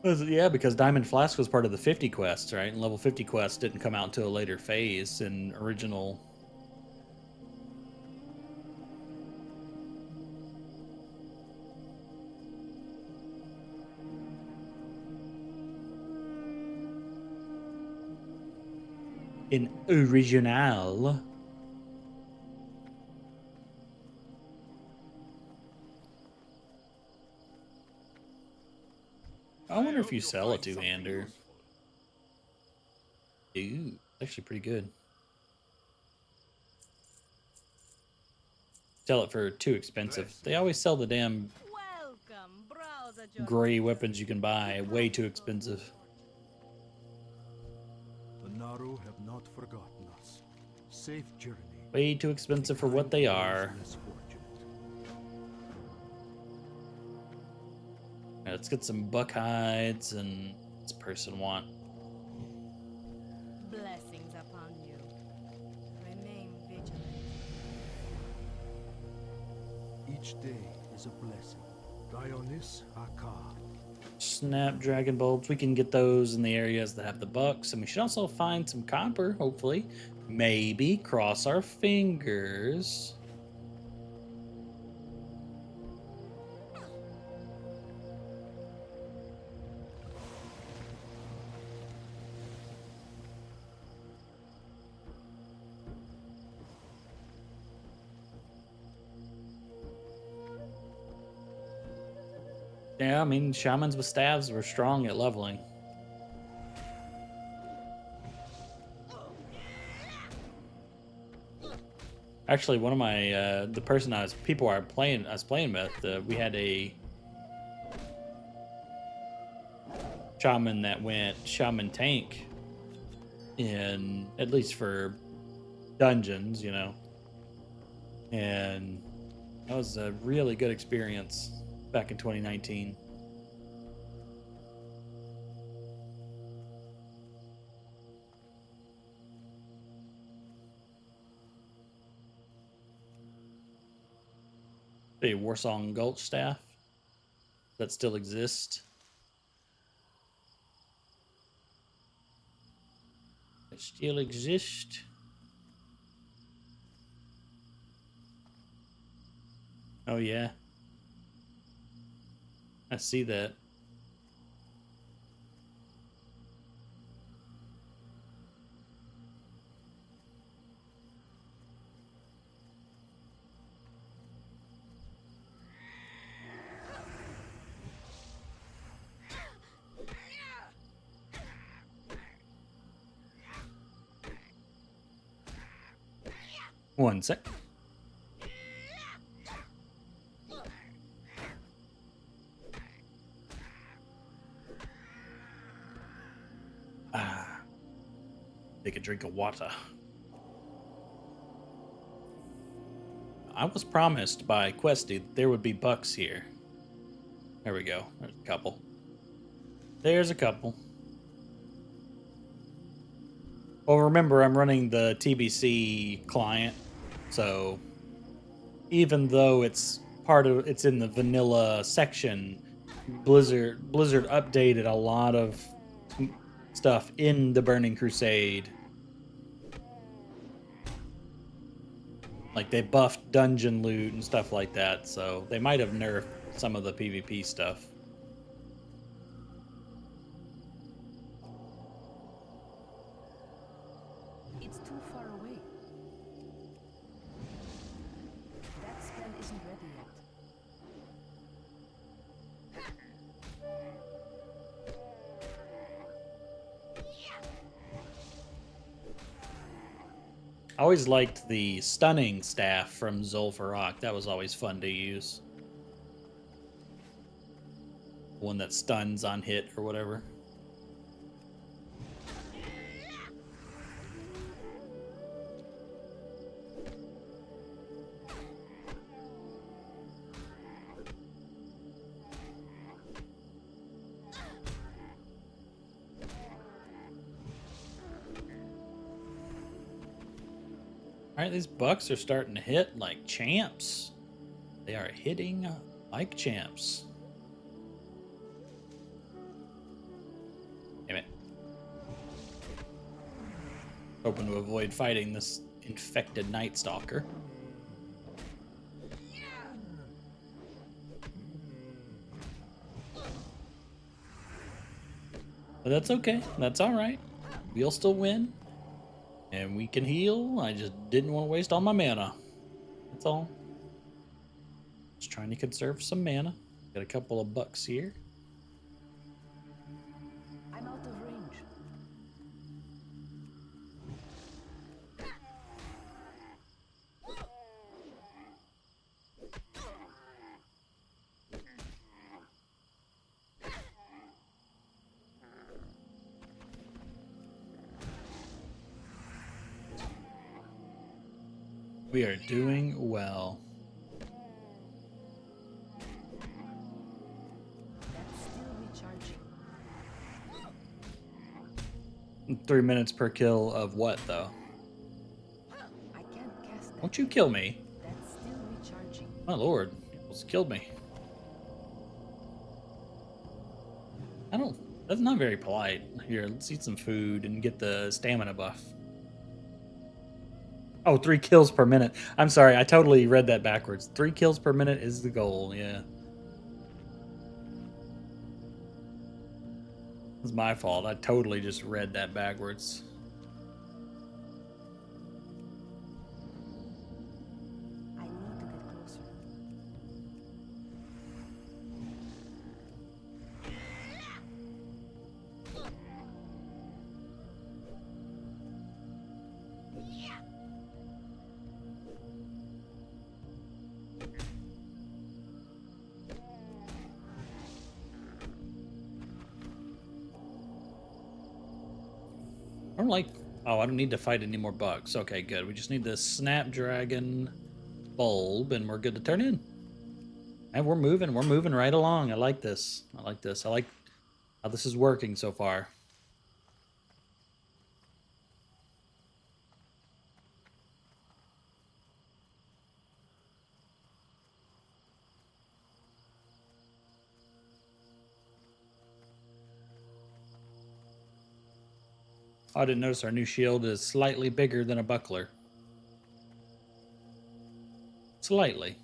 Yeah, because Diamond Flask was part of the 50 quests, right? And level 50 quests didn't come out until a later phase in original. In original. I wonder if you sell a two-hander. Ooh, actually pretty good. Sell it for too expensive. They always sell the damn
Welcome, browser journey.
gray weapons you can buy way too expensive.
The Naru have not forgotten us. Safe journey.
Way too expensive for what they are.
Less fortunate.
Right, let's get some buck hides and what's this person want?
Blessings upon you. Remain vigilant.
Each day is a blessing. Dionis Aka.
Snapdragon bulbs. We can get those in the areas that have the bucks, and we should also find some copper, hopefully. Maybe. Cross our fingers. Yeah, I mean, shamans with staves were strong at leveling. Actually, one of my the person I was playing with, we had a shaman that went shaman tank in at least for dungeons, you know, and that was a really good experience back in 2019. A Warsong Gulch staff that still exists. It still exists. Oh yeah, I see that. One sec. Take a drink of water. I was promised by Questy that there would be bucks here. There we go. There's a couple. There's a couple. Well, remember, I'm running the TBC client, so even though it's in the vanilla section, Blizzard updated a lot of stuff in the Burning Crusade. Like, they buffed dungeon loot and stuff like that, so they might have nerfed some of the PvP stuff.
It's too far away. That spell isn't ready yet.
I always liked the stunning staff from Zul'Farrak. That was always fun to use. One that stuns on hit or whatever. Alright, these bucks are starting to hit like champs. They are hitting like champs. Damn it. Hoping to avoid fighting this infected Night Stalker. But that's okay. That's alright. We'll still win. And we can heal. I just didn't want to waste all my mana. That's all. Just trying to conserve some mana. Got a couple of bucks here.
I'm out of range.
We are doing well.
That's still recharging.
3 minutes per kill of what, though?
I can't cast that.
Don't you kill me.
That's still recharging.
My lord. You almost killed me. That's not very polite. Here, let's eat some food and get the stamina buff. Oh, 3 kills per minute. I'm sorry, I totally read that backwards. 3 kills per minute is the goal, yeah. It's my fault. I totally just read that backwards.
I need to get closer.
I don't like... Oh, I don't need to fight any more bugs. Okay, good. We just need the Snapdragon bulb, and we're good to turn in. And we're moving. We're moving right along. I like this. I like this. I like how this is working so far. I didn't notice our new shield is slightly bigger than a buckler. Slightly.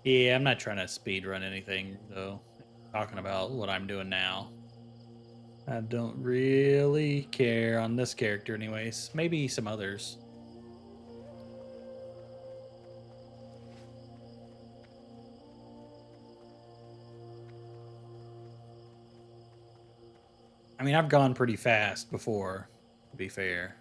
Yeah, I'm not trying to speed run anything, though. Talking about what I'm doing now. I don't really care on this character anyways. Maybe some others. I mean, I've gone pretty fast before, to be fair.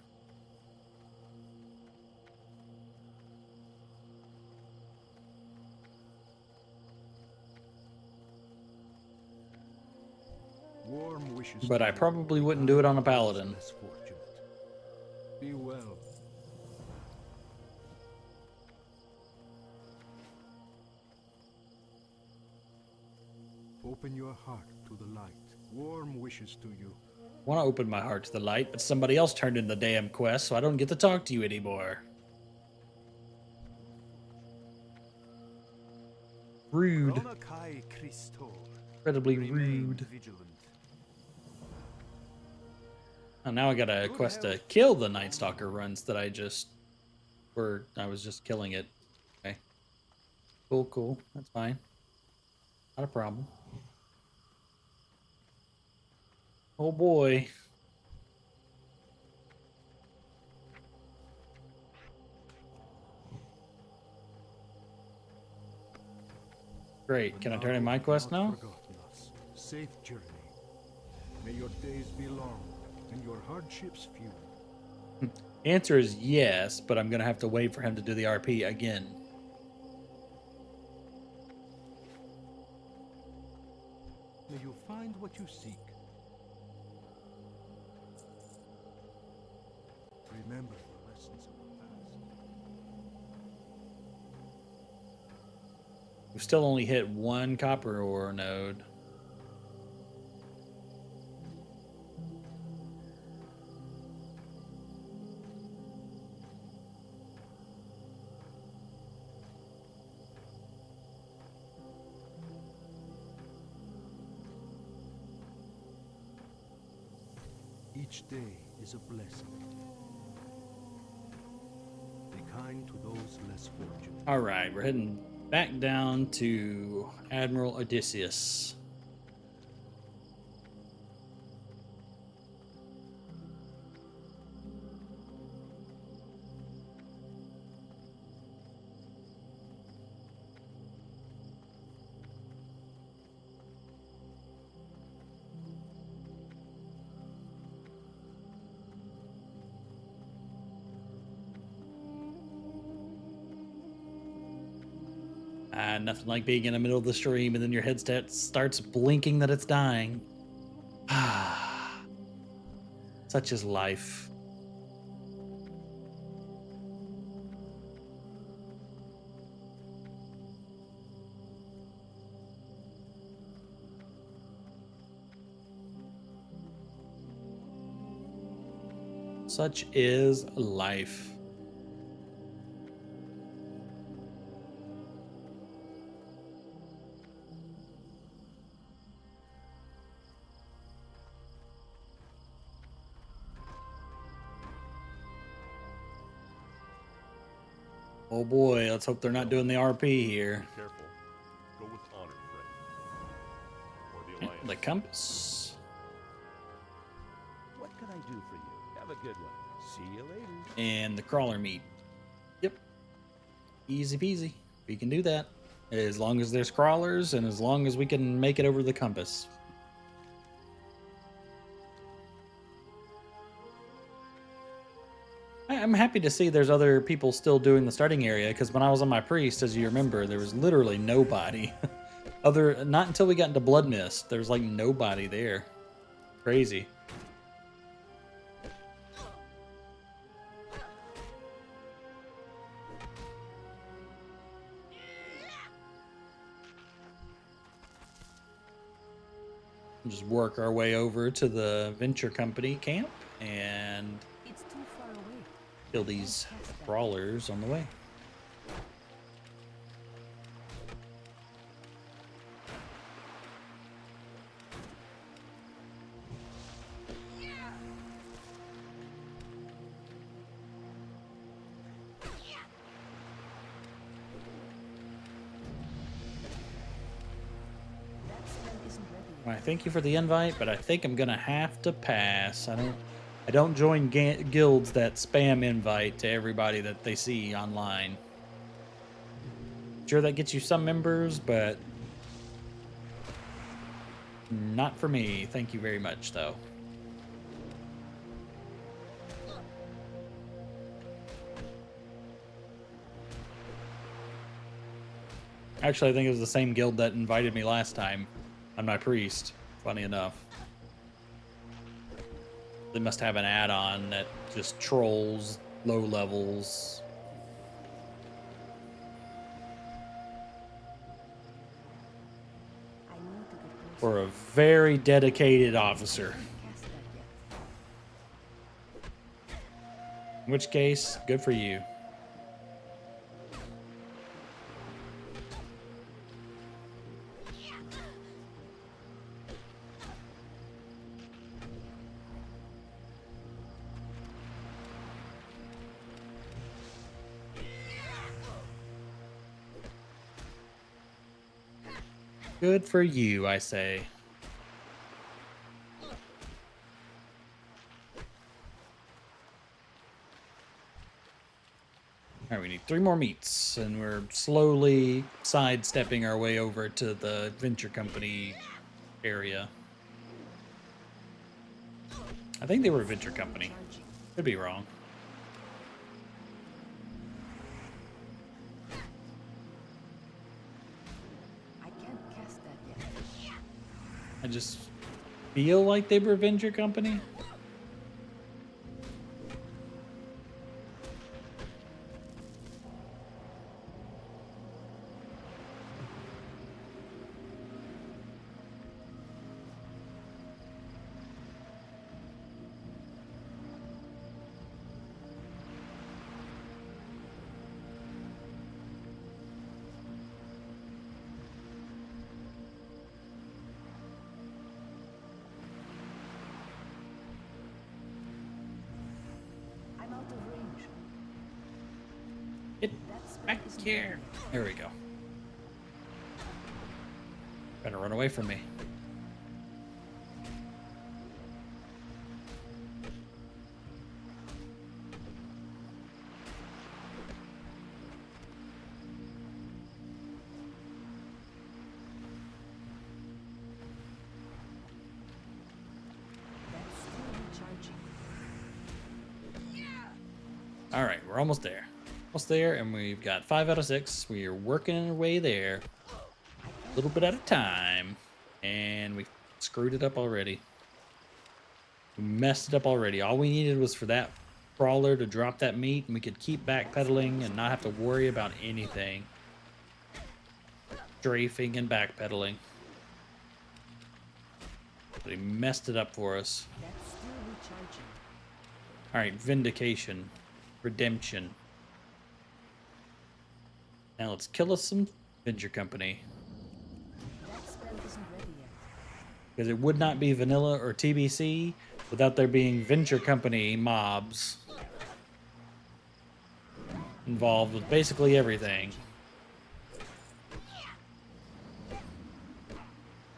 Warm wishes
But
to
I
you.
probably wouldn't do it on a paladin.
Less fortunate. Be well. Open your heart to the light. Warm wishes to you.
Want to open my heart to the light, but somebody else turned in the damn quest, so I don't get to talk to you anymore. Rude.
Ronakai Christor.
Incredibly
Remain
rude.
vigilant.
Oh, now I got a quest to kill the Night Stalker runs that I was just killing it. Okay. Cool, cool. That's fine. Not a problem. Oh boy. Great.
The
Can I turn
Naro
in my
have
quest
not
now?
forgotten us. Safe journey. May your days be long and your hardships few.
Answer is yes, but I'm gonna have to wait for him to do the RP again.
May you find what you seek. Remember the lessons of the past.
We've still only hit one copper ore node.
Each day is a blessing. Be kind to those less fortunate.
All right, we're heading back down to Admiral Odysseus. Nothing like being in the middle of the stream and then your headset starts blinking that it's dying. Such is life. Such is life. Oh boy, let's hope they're not doing the RP here.
Be careful. Go with honor, friend. Or the alliance.
The compass.
What can I do for you? Have a good one. See you later.
And the crawler meat. Yep. Easy peasy. We can do that. As long as there's crawlers and as long as we can make it over the compass. I'm happy to see there's other people still doing the starting area, because when I was on my priest, as you remember, there was literally nobody. Not until we got into Blood Mist, there was like nobody there. Crazy. Just work our way over to the Venture Company camp and
It's too far away.
kill these crawlers on the way.
That spell isn't ready.
All right, thank you for the invite, but I think I'm gonna have to pass. I don't join guilds that spam invite to everybody that they see online. Sure, that gets you some members, but not for me. Thank you very much, though. Actually, I think it was the same guild that invited me last time on my priest, funny enough. They must have an add-on that just trolls low levels.
I need to get closer.
For a very dedicated officer.
Cast that yet.
In which case, good for you. Good for you, I say. All right, we need 3 more meats, and we're slowly sidestepping our way over to the Venture Company area. I think they were a Venture Company. Could be wrong.
I can't cast that yet.
I just feel like they were a Venture Company.
I'm out of range.
Get
That's
back here. There we go. Better run away from me.
That's still recharging.
All right, we're almost there. Almost there, and we've got 5 out of 6. We are working our way there. A little bit at a time. And we screwed it up already. We messed it up already. All we needed was for that crawler to drop that meat, and we could keep backpedaling and not have to worry about anything. Strafing and backpedaling. But he messed it up for us.
That's still recharging.
Alright, vindication. Redemption. Now let's kill us some Venture Company.
That spell isn't ready yet.
Because it would not be vanilla or TBC without there being Venture Company mobs involved with basically everything.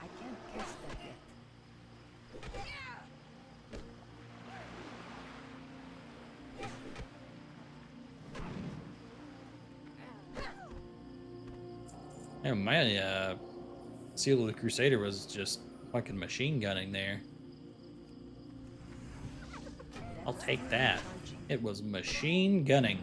I can't cast that yet.
Yeah, my Seal of the Crusader was just fucking machine gunning there. I'll take that. It was machine gunning.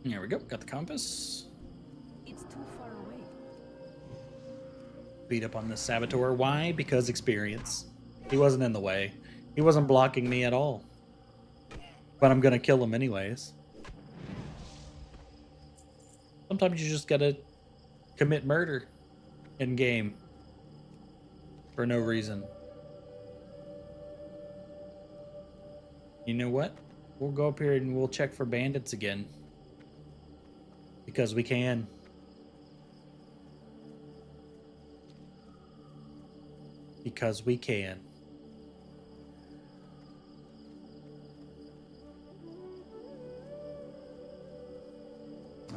There we go. Got the compass.
It's too far away.
Beat up on the Saboteur. Why? Because experience. He wasn't in the way. He wasn't blocking me at all. But I'm gonna kill him anyways. Sometimes you just gotta commit murder in game. For no reason. You know what? We'll go up here and we'll check for bandits again. Because we can. Because we can.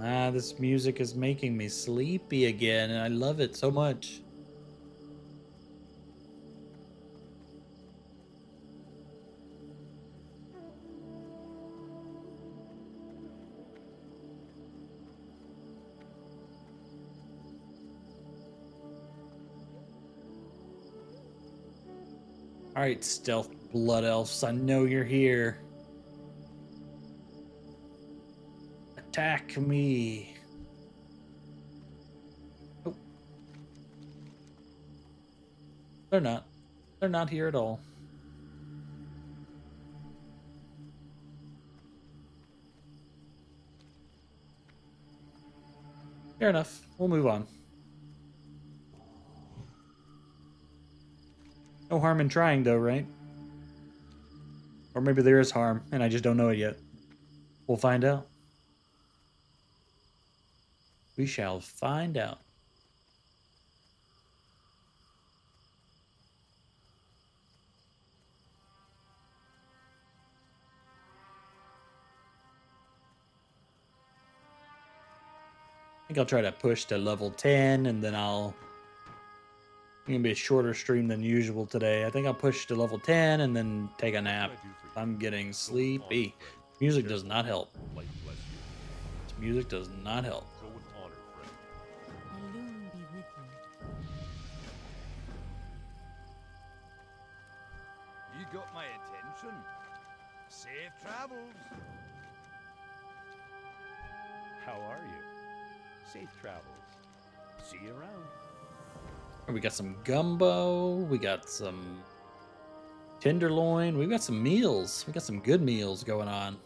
Ah, this music is making me sleepy again, and I love it so much. Alright, stealth blood elves, I know you're here. Attack me. Oh. They're not. They're not here at all. Fair enough. We'll move on. No harm in trying, though, right? Or maybe there is harm, and I just don't know it yet. We'll find out. We shall find out. think I'll try to push to level 10, and then it's gonna be a shorter stream than usual today. I think I'll push to level 10 and then take a nap. I'm getting sleepy. Music does not help.
Light bless you.
This music does not help.
Go with honor, friend.
Alone be with you.
You got my attention. Safe travels. How are you? Safe travels. See you around.
We got some gumbo. We got some tenderloin. We got some meals. We got some good meals going on.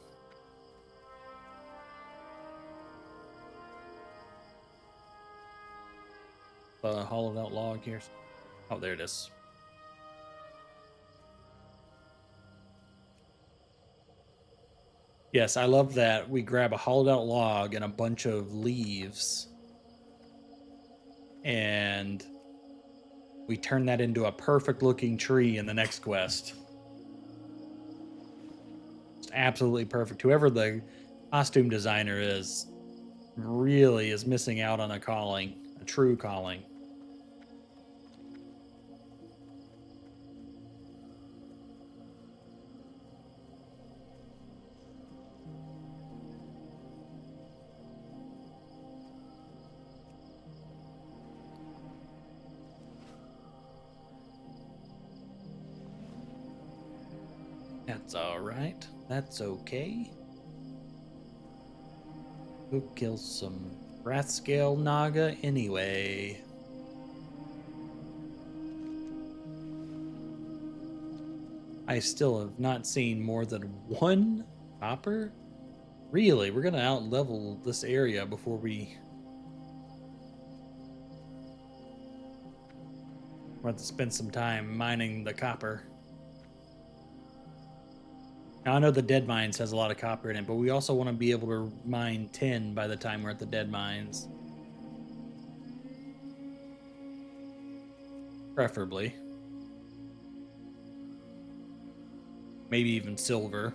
Hollowed out log here. Oh, there it is. Yes, I love that. We grab a hollowed out log and a bunch of leaves, and we turn that into a perfect looking tree in the next quest. It's absolutely perfect. Whoever the costume designer is really is missing out on a calling, a true calling. That's all right. That's okay. We'll kill some Wrathscale Naga anyway. I still have not seen more than one copper. Really, we're gonna out-level this area before we... We'll have to spend some time mining the copper. Now, I know the Dead Mines has a lot of copper in it, but we also want to be able to mine tin by the time we're at the Dead Mines. Preferably. Maybe even silver.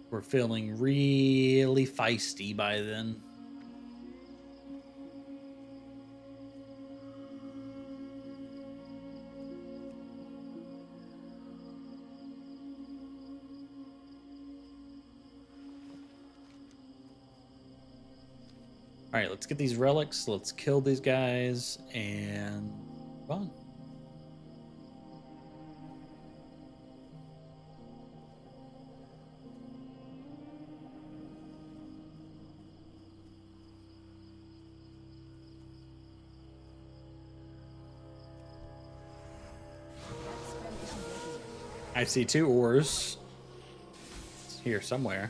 We're feeling really feisty by then. All right, let's get these relics. Let's kill these guys and move on. I see 2 ores. It's here somewhere.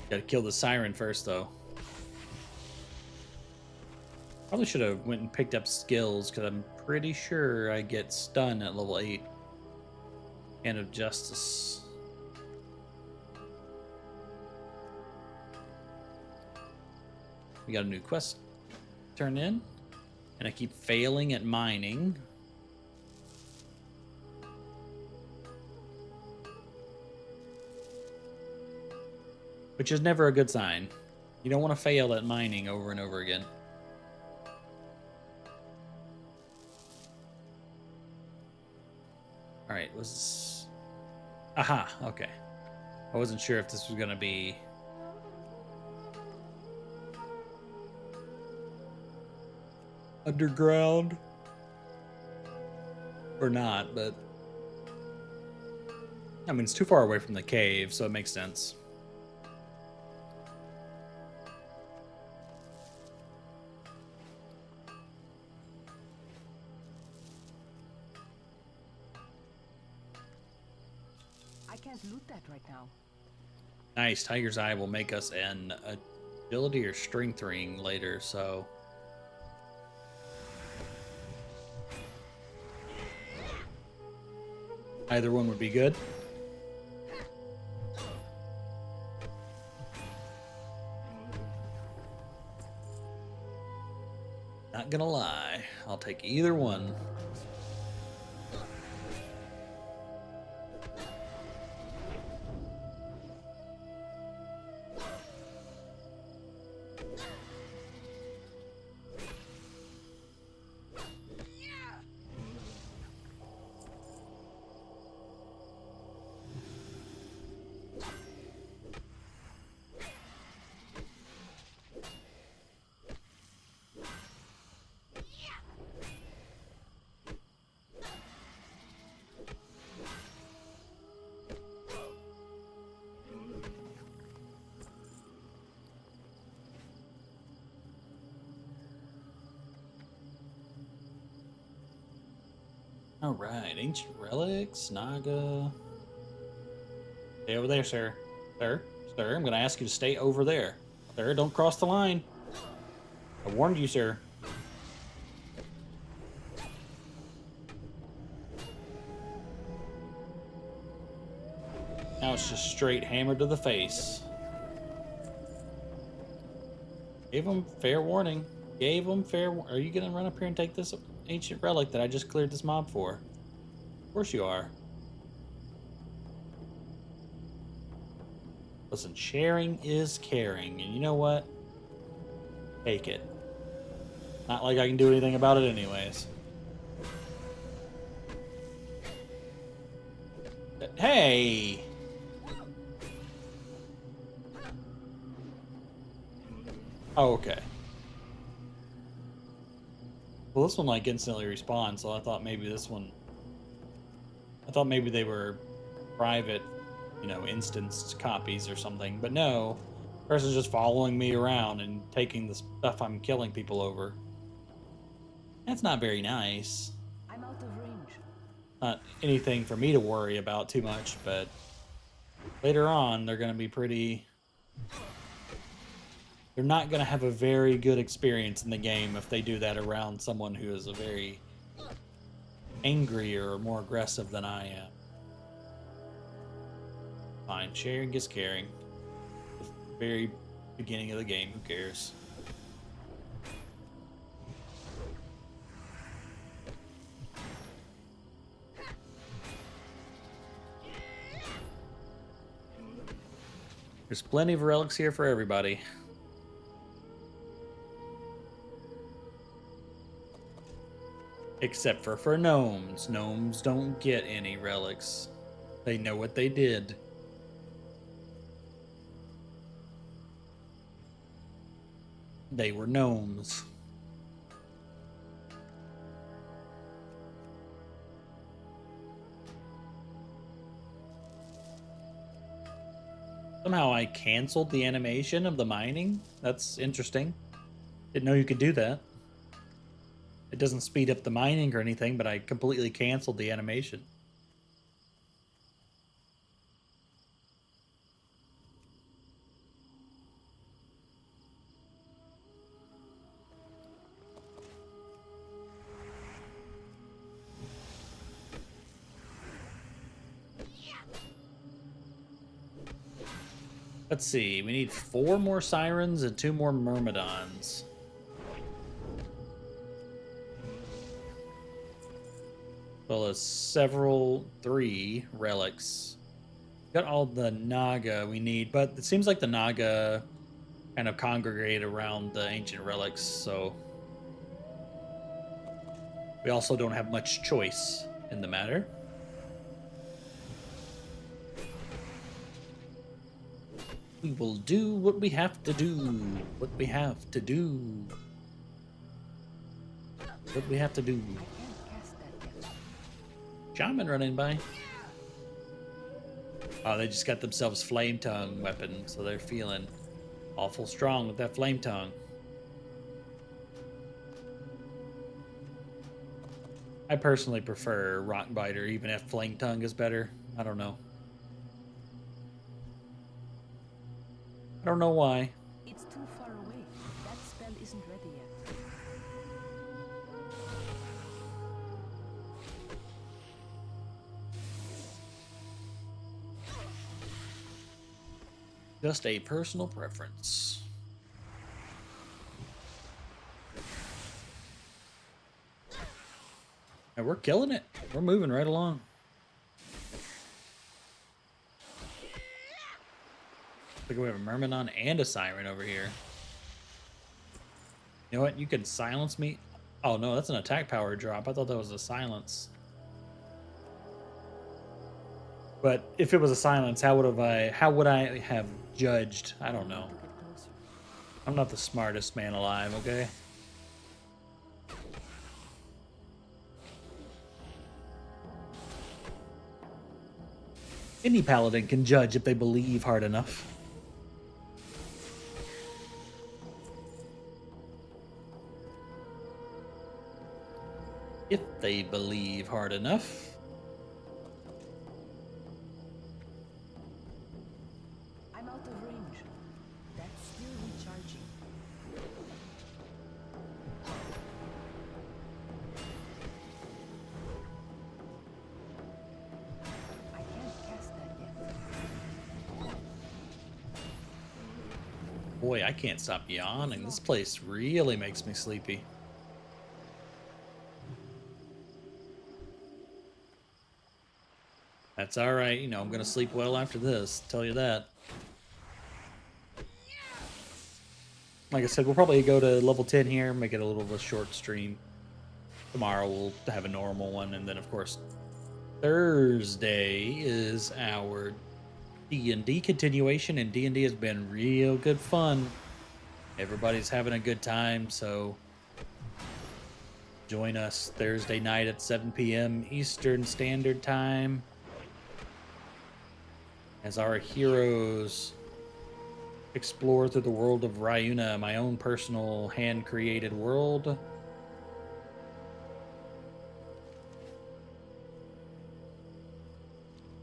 Gotta kill the siren first, though. Probably should have went and picked up skills, because I'm pretty sure I get stun at level 8. Hand of Justice. We got a new quest to turn in, and I keep failing at mining. Which is never a good sign. You don't want to fail at mining over and over again. Alright, was... Aha, okay. I wasn't sure if this was going to be... underground or not, but... I mean, it's too far away from the cave, so it makes sense.
I can't loot that right now.
Nice. Tiger's Eye will make us an agility or strength ring later, so... Either one would be good. Not gonna lie, I'll take either one. All right, ancient relics, Naga. Stay over there, sir. Sir, I'm going to ask you to stay over there. Sir, don't cross the line. I warned you, sir. Now it's just straight hammer to the face. Gave him fair warning. Gave him fair. Are you gonna run up here and take this ancient relic that I just cleared this mob for? Of course you are. Listen, sharing is caring, and you know what? Take it. Not like I can do anything about it anyways. Hey! Oh, okay. Well, this one like instantly respawns, so I thought maybe this one... I thought maybe they were private, you know, instanced copies or something. But no, the person's just following me around and taking the stuff I'm killing people over. That's not very nice.
I'm out of range.
Not anything for me to worry about too much, but later on they're going to be pretty... They're not going to have a very good experience in the game if they do that around someone who is a very angry or more aggressive than I am. Fine, sharing is caring. The very beginning of the game, who cares? There's plenty of relics here for everybody. Except for gnomes. Gnomes don't get any relics. They know what they did. They were gnomes. Somehow I canceled the animation of the mining. That's interesting. Didn't know you could do that. It doesn't speed up the mining or anything, but I completely canceled the animation. Let's see, we need 4 more sirens and 2 more myrmidons. Well, as 3 relics. Got all the Naga we need, but it seems like the Naga kind of congregate around the ancient relics, so we also don't have much choice in the matter. We will do what we have to do. What we have to do. What we have to do. Shaman running by. Oh, they just got themselves flame tongue weapon, so they're feeling awful strong with that flame tongue. I personally prefer rock biter, even if flame tongue is better. I don't know. I don't know why.
It's too far away. That spell isn't ready yet.
Just a personal preference. And we're killing it. We're moving right along. Look, we have a myrmidon and a siren over here. You know what? You can silence me. Oh no, that's an attack power drop. I thought that was a silence. But if it was a silence, how would I have judged? I don't know. I'm not the smartest man alive, okay? Any paladin can judge if they believe hard enough. If they believe hard enough.
I'm out of range. That's still recharging. I can't cast that yet.
Boy, I can't stop yawning. This place really makes me sleepy. That's all right. You know, I'm gonna sleep well after this. Tell you that. Like I said, we'll probably go to level 10 here, make it a little of a short stream. Tomorrow we'll have a normal one, and then of course Thursday is our D&D continuation, and D&D has been real good fun. Everybody's having a good time, so join us Thursday night at 7 p.m. Eastern Standard Time as our heroes explore through the world of Ryuna, my own personal hand-created world.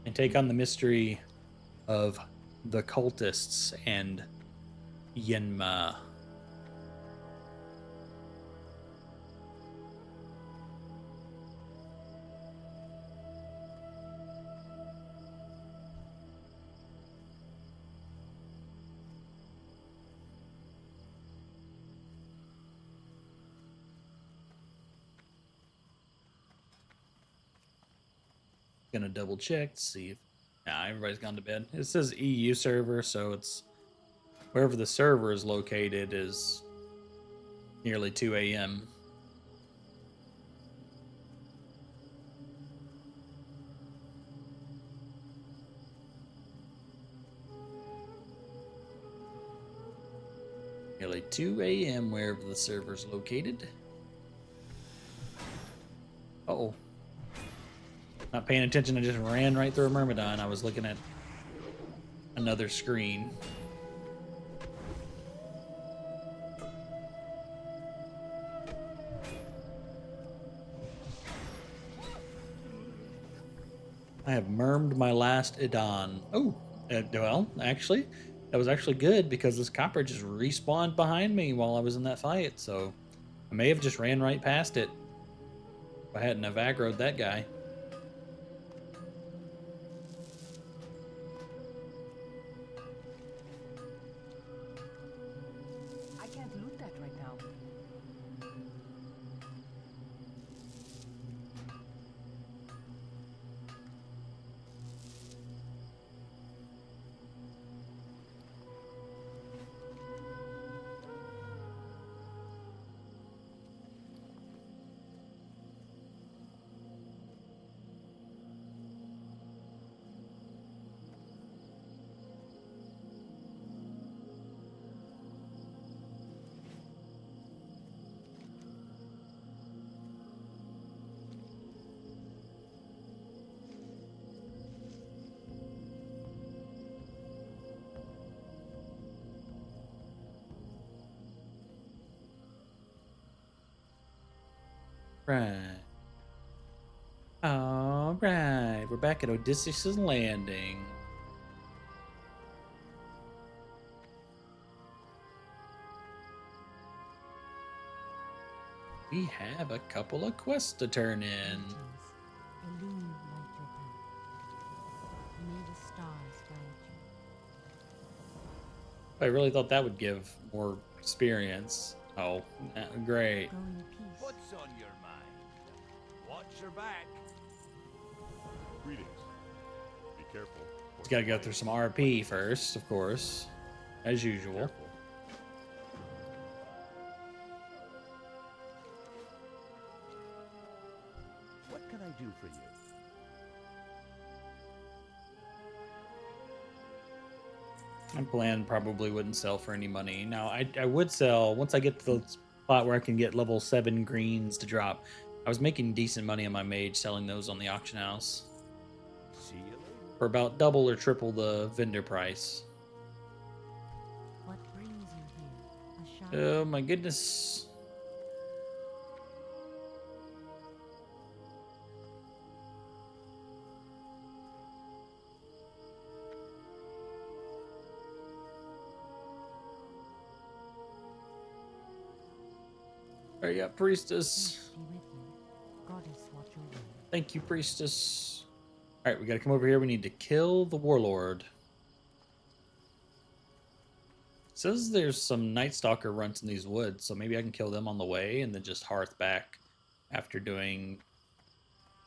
And take on the mystery of the cultists and Yenma. Gonna double check to see if everybody's gone to bed. It says EU server, so it's wherever the server is located is nearly 2 a.m. Nearly 2 a.m. wherever the server's located. Uh-oh. Not paying attention, I just ran right through a Myrmidon. I was looking at another screen. I have murmed my last Idon. Oh, well, actually, that was actually good because this copper just respawned behind me while I was in that fight, so I may have just ran right past it if I hadn't have aggroed that guy.
I can't loot that right now.
Right. All right, we're back at Odysseus' Landing. We have a couple of quests to turn in.
Illuminate your path. May the stars guide you.
I really thought that would give more experience. Oh, great.
Go in peace.
What's on your mind? Watch your back.
Greetings. Be careful.
Just gotta go through some RP first, of course, as usual.
Careful.
What can I do for you?
My plan probably wouldn't sell for any money. Now, I would sell once I get to the spot where I can get level 7 greens to drop. I was making decent money on my mage selling those on the auction house
See you later.
for about double or triple the vendor price.
What brings you here? A shadow?
Oh my goodness. Alright, yeah, priestess.
Peace be with you. Goddess watch over you.
Thank you, priestess. Alright, we gotta come over here. We need to kill the warlord. Says there's some Night Stalker runts in these woods, so maybe I can kill them on the way and then just hearth back after doing...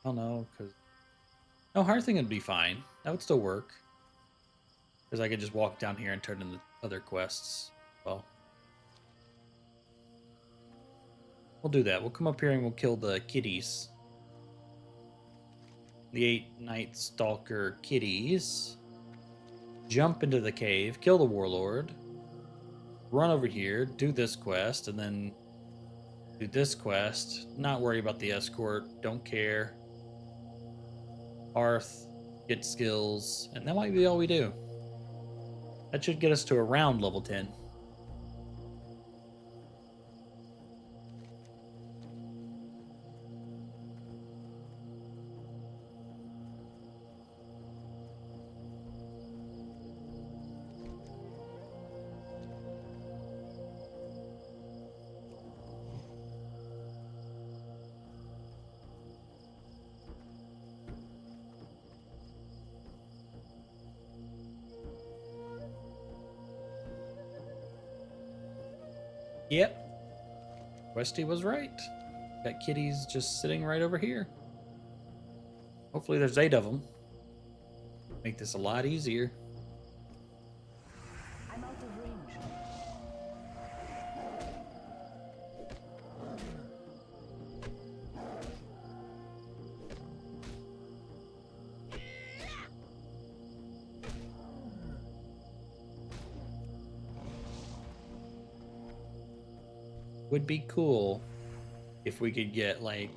I don't know, because... No, hearthing would be fine. That would still work. Because I could just walk down here and turn in the other quests. Well, we'll do that. We'll come up here and we'll kill the kitties. The 8 Night Stalker kitties. Jump into the cave, kill the warlord. Run over here, do this quest, and then do this quest. Not worry about the escort, don't care. Hearth, get skills, and that might be all we do. That should get us to around level 10. Yep. Westy was right. Got kitties just sitting right over here. Hopefully there's 8 of them. Make this a lot easier.
I'm out of range.
Would be cool if we could get like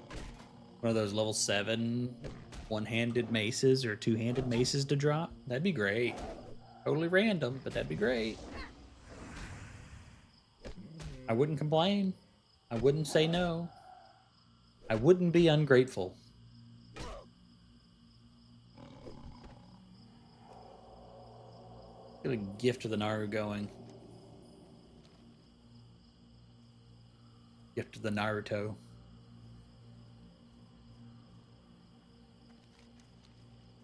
one of those level 7 one-handed maces or two-handed maces to drop. That'd be great. Totally random, but that'd be great. I wouldn't complain. I wouldn't say no. I wouldn't be ungrateful. Get a gift of the Naru going. Gift of the Naruto.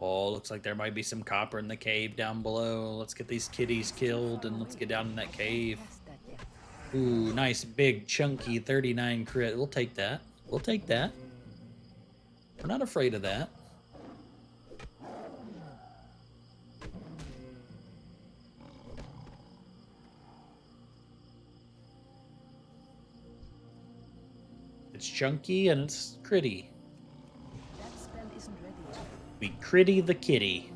Oh, looks like there might be some copper in the cave down below. Let's get these kitties killed and let's get down in that cave. Ooh, nice big chunky 39 crit. We'll take that. We'll take that. We're not afraid of that. It's chunky and it's critty.
That spell isn't ready yet.
We critty the kitty.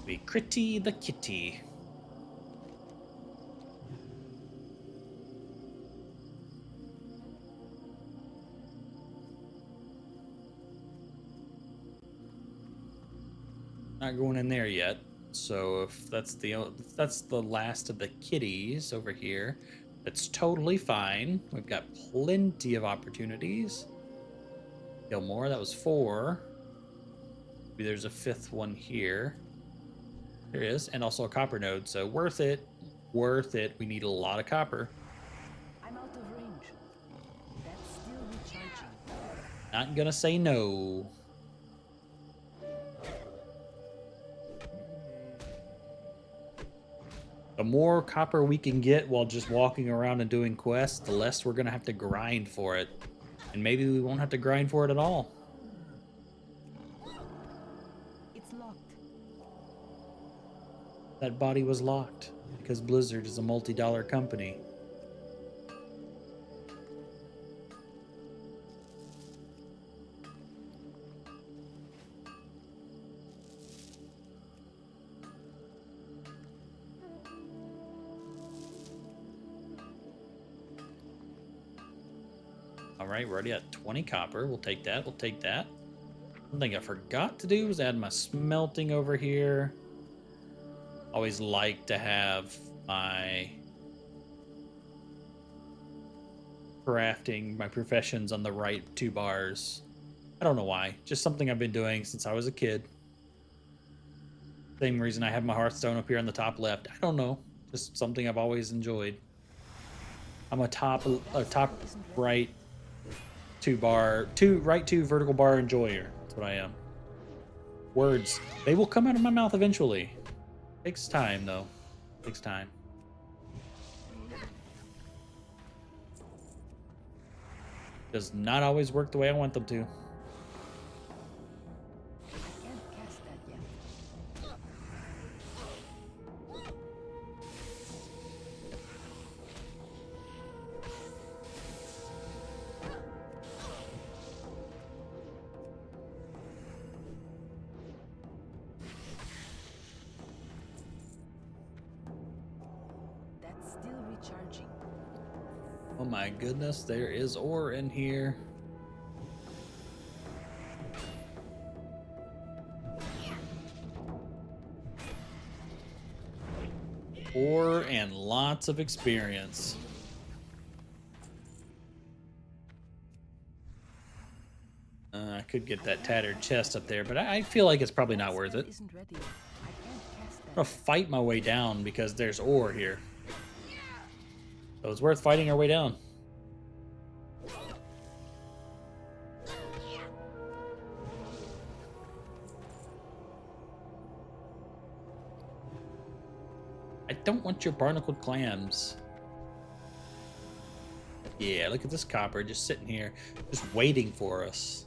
We critty the kitty. Not going in there yet. So if that's the last of the kitties over here, that's totally fine. We've got plenty of opportunities. Kill more. That was 4. Maybe there's a 5th one here. There is, and also a copper node. So worth it. Worth it. We need a lot of copper.
I'm out of range. That's still recharging.
Not gonna say no. The more copper we can get while just walking around and doing quests, the less we're gonna have to grind for it. And maybe we won't have to grind for it at all.
It's locked.
That body was locked because Blizzard is a multi-dollar company. Alright, we're already at 20 copper. We'll take that. We'll take that. One thing I forgot to do was add my smelting over here. Always like to have my crafting, my professions on the right 2 bars. I don't know why. Just something I've been doing since I was a kid. Same reason I have my Hearthstone up here on the top left. I don't know. Just something I've always enjoyed. I'm a top right two vertical bar enjoyer. That's what I am. Words. They will come out of my mouth eventually. Takes time though. Takes time. Does not always work the way I want them to.
I can't cast that yet. That's still recharging.
Oh my goodness, there is ore in here. Ore and lots of experience. I could get that tattered chest up there, but I feel like it's probably not worth it.
Isn't ready yet. I can't cast
I'm
that
gonna fight my way down because there's ore here. So it's worth fighting our way down. I don't want your barnacled clams. Yeah, look at this copper just sitting here, just waiting for us.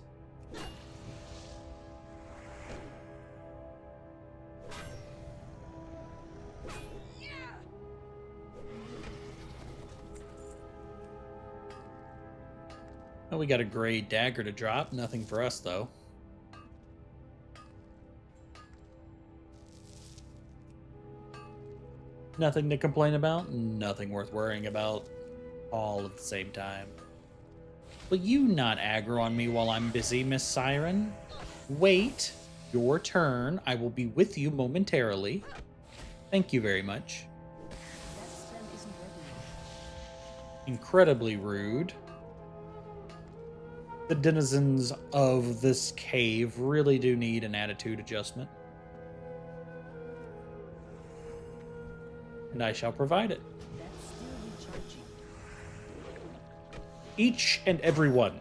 Oh, we got a gray dagger to drop. Nothing for us, though. Nothing to complain about. Nothing worth worrying about. All at the same time. Will you not aggro on me while I'm busy, Miss Siren? Wait. Your turn. I will be with you momentarily. Thank you very much.
That spell isn't ready yet.
Incredibly rude. The denizens of this cave really do need an attitude adjustment. And I shall provide it.
That's still recharging.
Each and every one.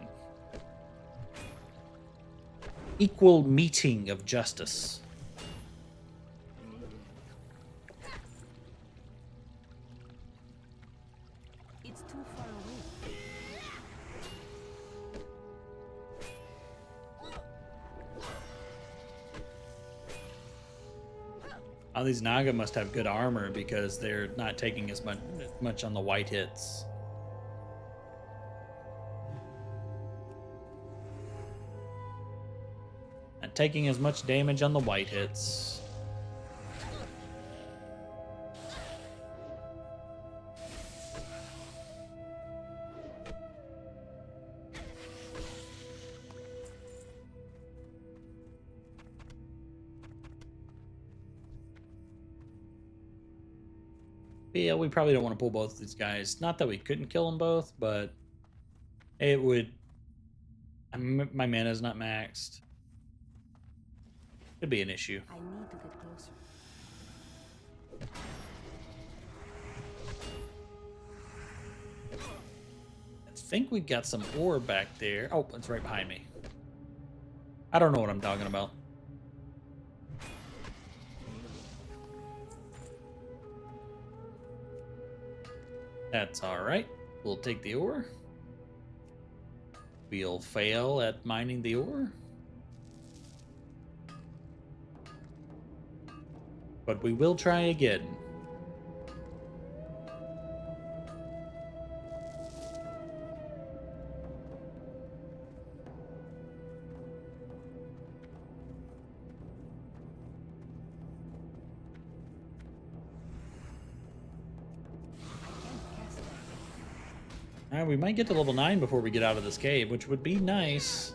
Equal meeting of justice.
It's too far away.
Oh, these Naga must have good armor because they're not taking as much on the white hits. Not taking as much damage on the white hits. Yeah, we probably don't want to pull both of these guys. Not that we couldn't kill them both, but it would... My mana's not maxed. Could be an issue.
I need to get closer.
I think we got some ore back there. Oh, it's right behind me. I don't know what I'm talking about. That's alright. We'll take the ore. We'll fail at mining the ore. But we will try again. We might get to level 9 before we get out of this cave, which would be nice.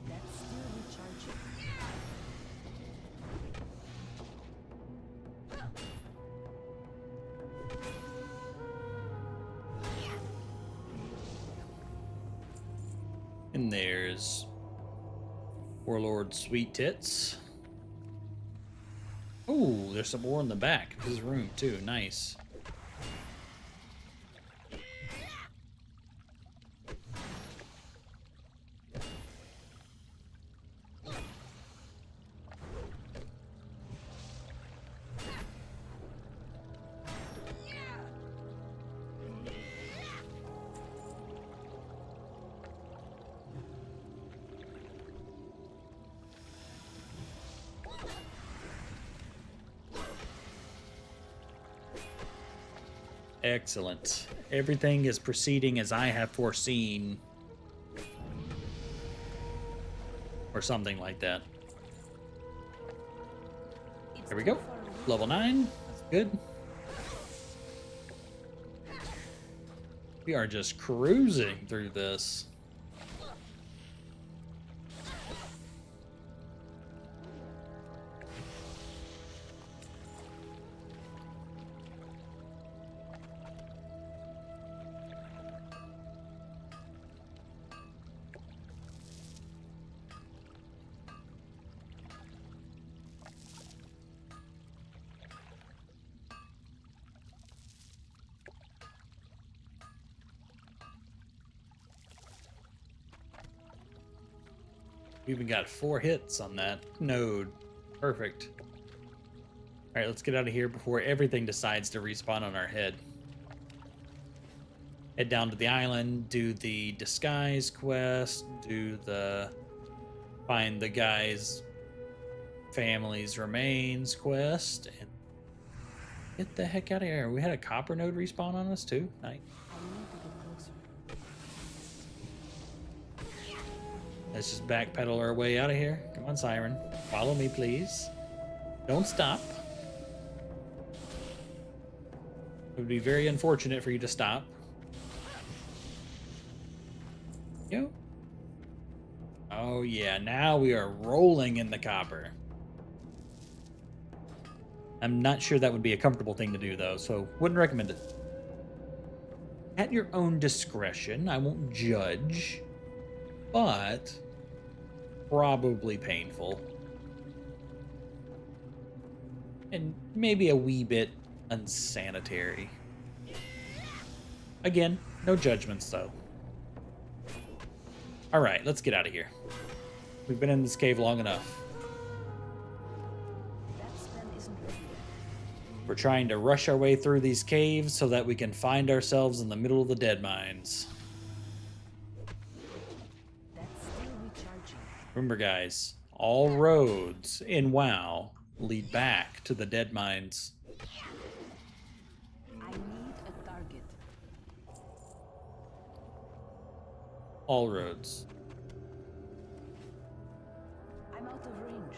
That's still recharging.
And there's Warlord Sweet Tits. Oh, there's some more in the back of his room too. Nice. Excellent. Everything is proceeding as I have foreseen. Or something like that. There we go. Level 9. That's good. We are just cruising through this. We even got 4 hits on that node. Perfect. All right, let's get out of here before everything decides to respawn on our head. Head down to the island, do the disguise quest, do the find the guy's family's remains quest, and get the heck out of here. We had a copper node respawn on us too. Nice. Let's just backpedal our way out of here. Come on, Siren. Follow me, please. Don't stop. It would be very unfortunate for you to stop. Yo. Oh, yeah. Now we are rolling in the copper. I'm not sure that would be a comfortable thing to do, though, so wouldn't recommend it. At your own discretion. I won't judge. But probably painful. And maybe a wee bit unsanitary. Again, no judgments, though. Alright, let's get out of here. We've been in this cave long enough. We're trying to rush our way through these caves so that we can find ourselves in the middle of the dead mines. Remember, guys, all roads in WoW lead back to the dead mines.
I need a target.
All roads.
I'm out of range.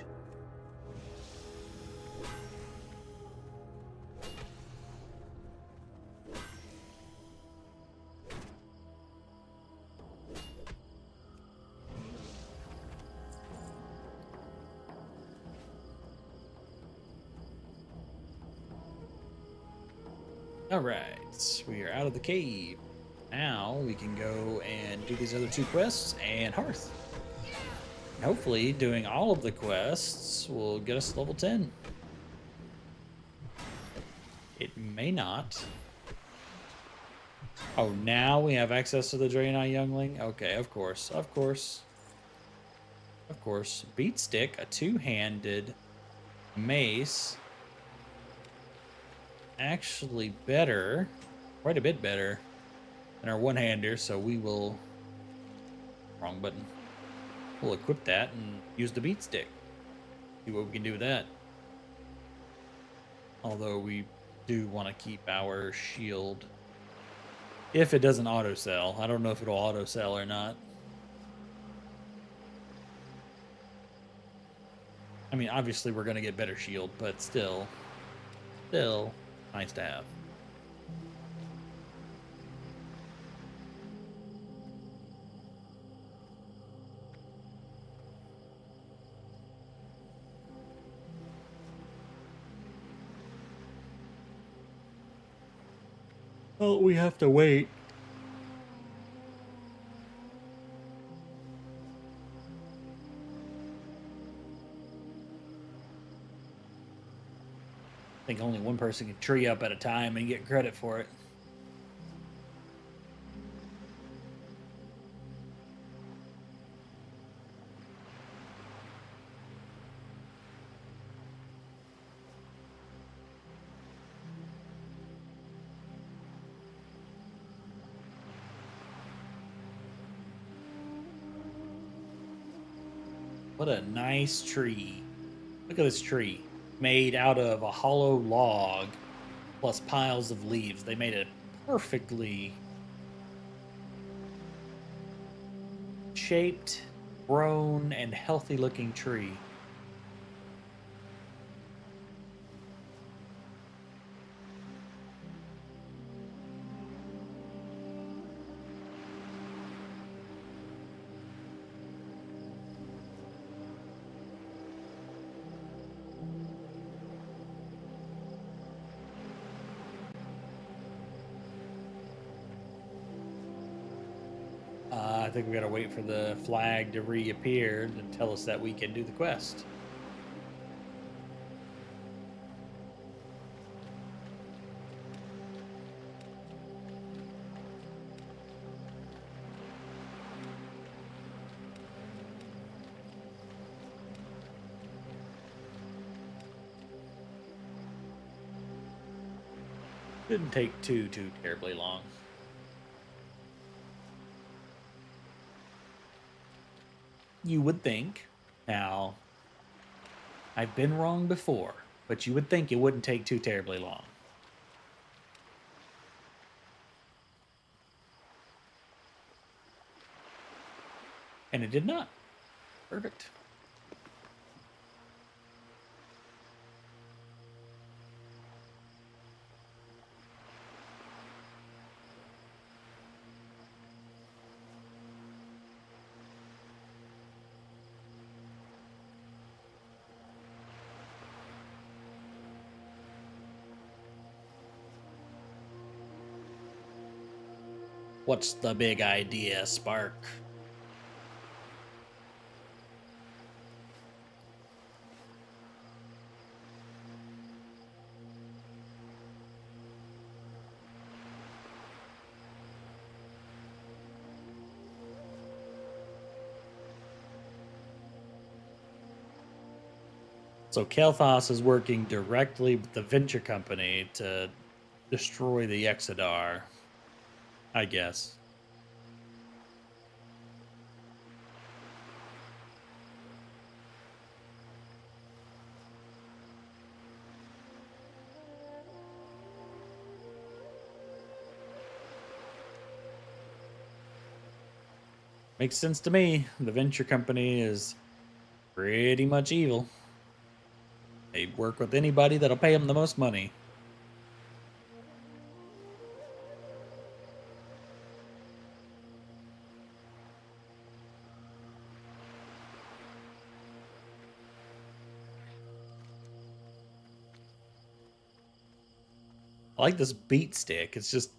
Alright, we are out of the cave. Now we can go and do these other 2 quests and Hearth. Hopefully doing all of the quests will get us level 10. It may not. Oh, now we have access to the Draenei Youngling? Okay, of course, of course. Of course. Beat Stick, a 2-handed mace. Actually better, quite a bit better than our 1-hander, so we will, wrong button, we'll equip that and use the beat stick. See what we can do with that. Although we do want to keep our shield. If it doesn't auto sell. I don't know if it'll auto sell or not. I mean, obviously we're going to get better shield, but still nice to have. Well, we have to wait. think only one person can tree up at a time and get credit for it. What a nice tree. Look at this tree. Made out of a hollow log plus piles of leaves. They made a perfectly shaped, grown, and healthy looking tree. I think we gotta wait for the flag to reappear to tell us that we can do the quest. Didn't take too terribly long. You would think, now, I've been wrong before, but you would think it wouldn't take too terribly long. And it did not. Perfect. What's the big idea, Spark? So Kelthos is working directly with the venture company to destroy the Exodar, I guess. Makes sense to me. The venture company is pretty much evil. They work with anybody that'll pay them the most money. I like this beat stick. It's just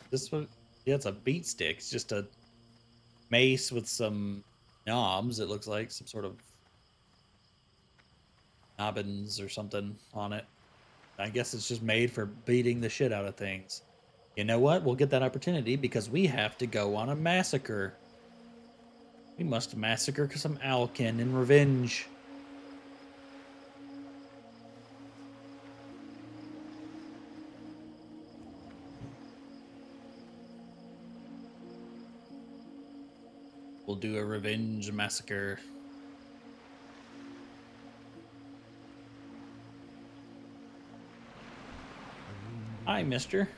this one. Yeah, it's a beat stick. It's just a mace with some knobs. It looks like some sort of nobbins or something on it. I guess it's just made for beating the shit out of things. You know what? We'll get that opportunity because we have to go on a massacre. We must massacre some Alkin in revenge. We'll do a revenge massacre. Hi, mister.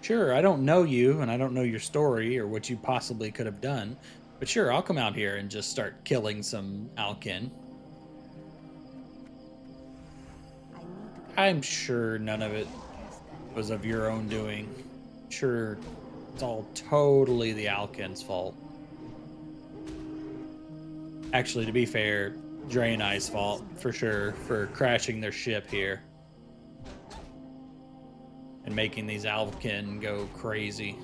Sure, I don't know you, and I don't know your story or what you possibly could have done, but sure, I'll come out here and just start killing some Alkin. I'm sure none of it was of your own doing. Sure, it's all totally the Alkin's fault. Actually, to be fair, Draenei's fault, for sure, for crashing their ship here. And making these Alkin go crazy.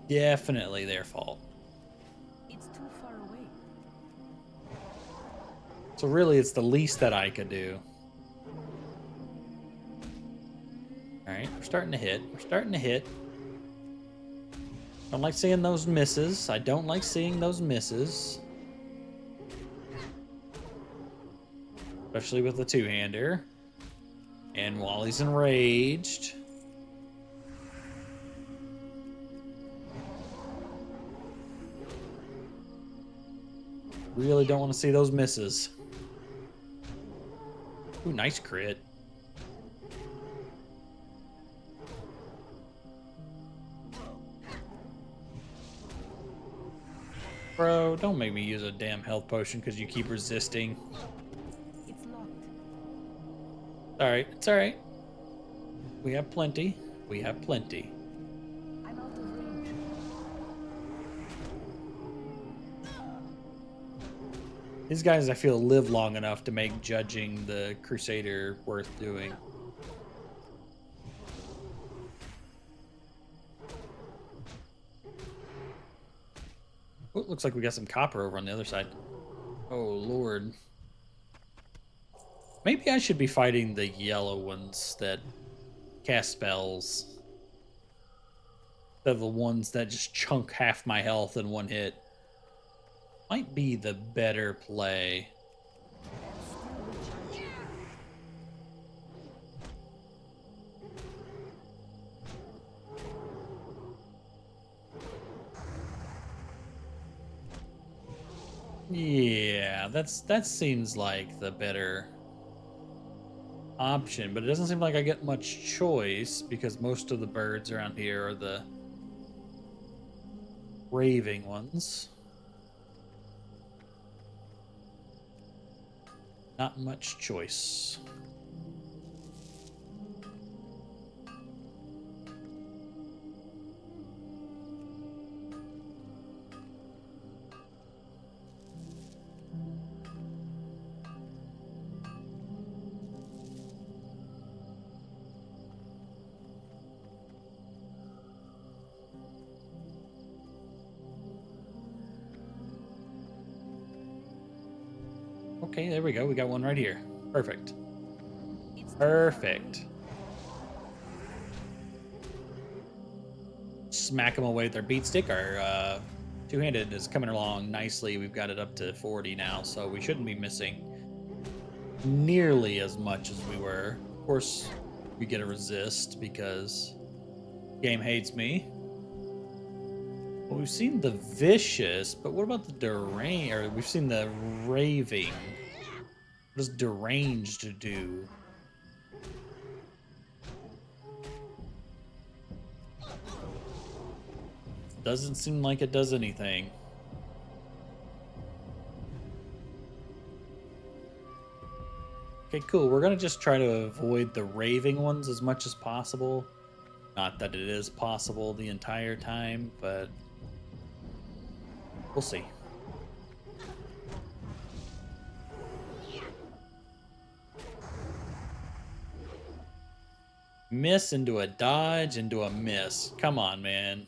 Definitely their fault. So really, it's the least that I could do. All right, we're starting to hit. We're starting to hit. Don't like seeing those misses. I don't like seeing those misses. Especially with the two-hander. And while he's enraged. Really don't want to see those misses. Ooh, nice crit. Bro, don't make me use a damn health potion because you keep resisting.
It's locked.
Alright, it's alright. We have plenty. We have plenty.
I'm out of range.
These guys, I feel, live long enough to make judging the Crusader worth doing. Oh, looks like we got some copper over on the other side. Oh, Lord. Maybe I should be fighting the yellow ones that cast spells. Instead of the ones that just chunk half my health in one hit. Might be the better play. Yeah, that seems like the better option, but it doesn't seem like I get much choice because most of the birds around here are the raving ones. Not much choice. Okay, there we go. We got one right here. Perfect. Perfect. Smack them away with their beat stick. Our two-handed is coming along nicely. We've got it up to 40 now, so we shouldn't be missing nearly as much as we were. Of course, we get a resist because game hates me. Well, we've seen the vicious, but what about the deranged? Or we've seen the raving. What does deranged do? Doesn't seem like it does anything. Okay, cool. We're gonna just try to avoid the raving ones as much as possible. Not that it is possible the entire time, but we'll see. Miss into a dodge into a miss. Come on, man.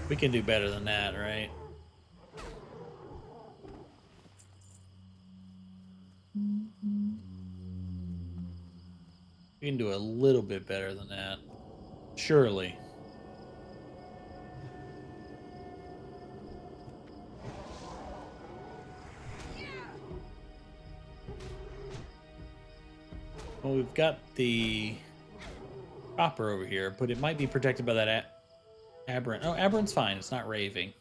We can do better than that, right? We can do a little bit better than that. Surely. Well, we've got the copper over here, but it might be protected by that aberrant. Oh, aberrant's fine. It's not raving.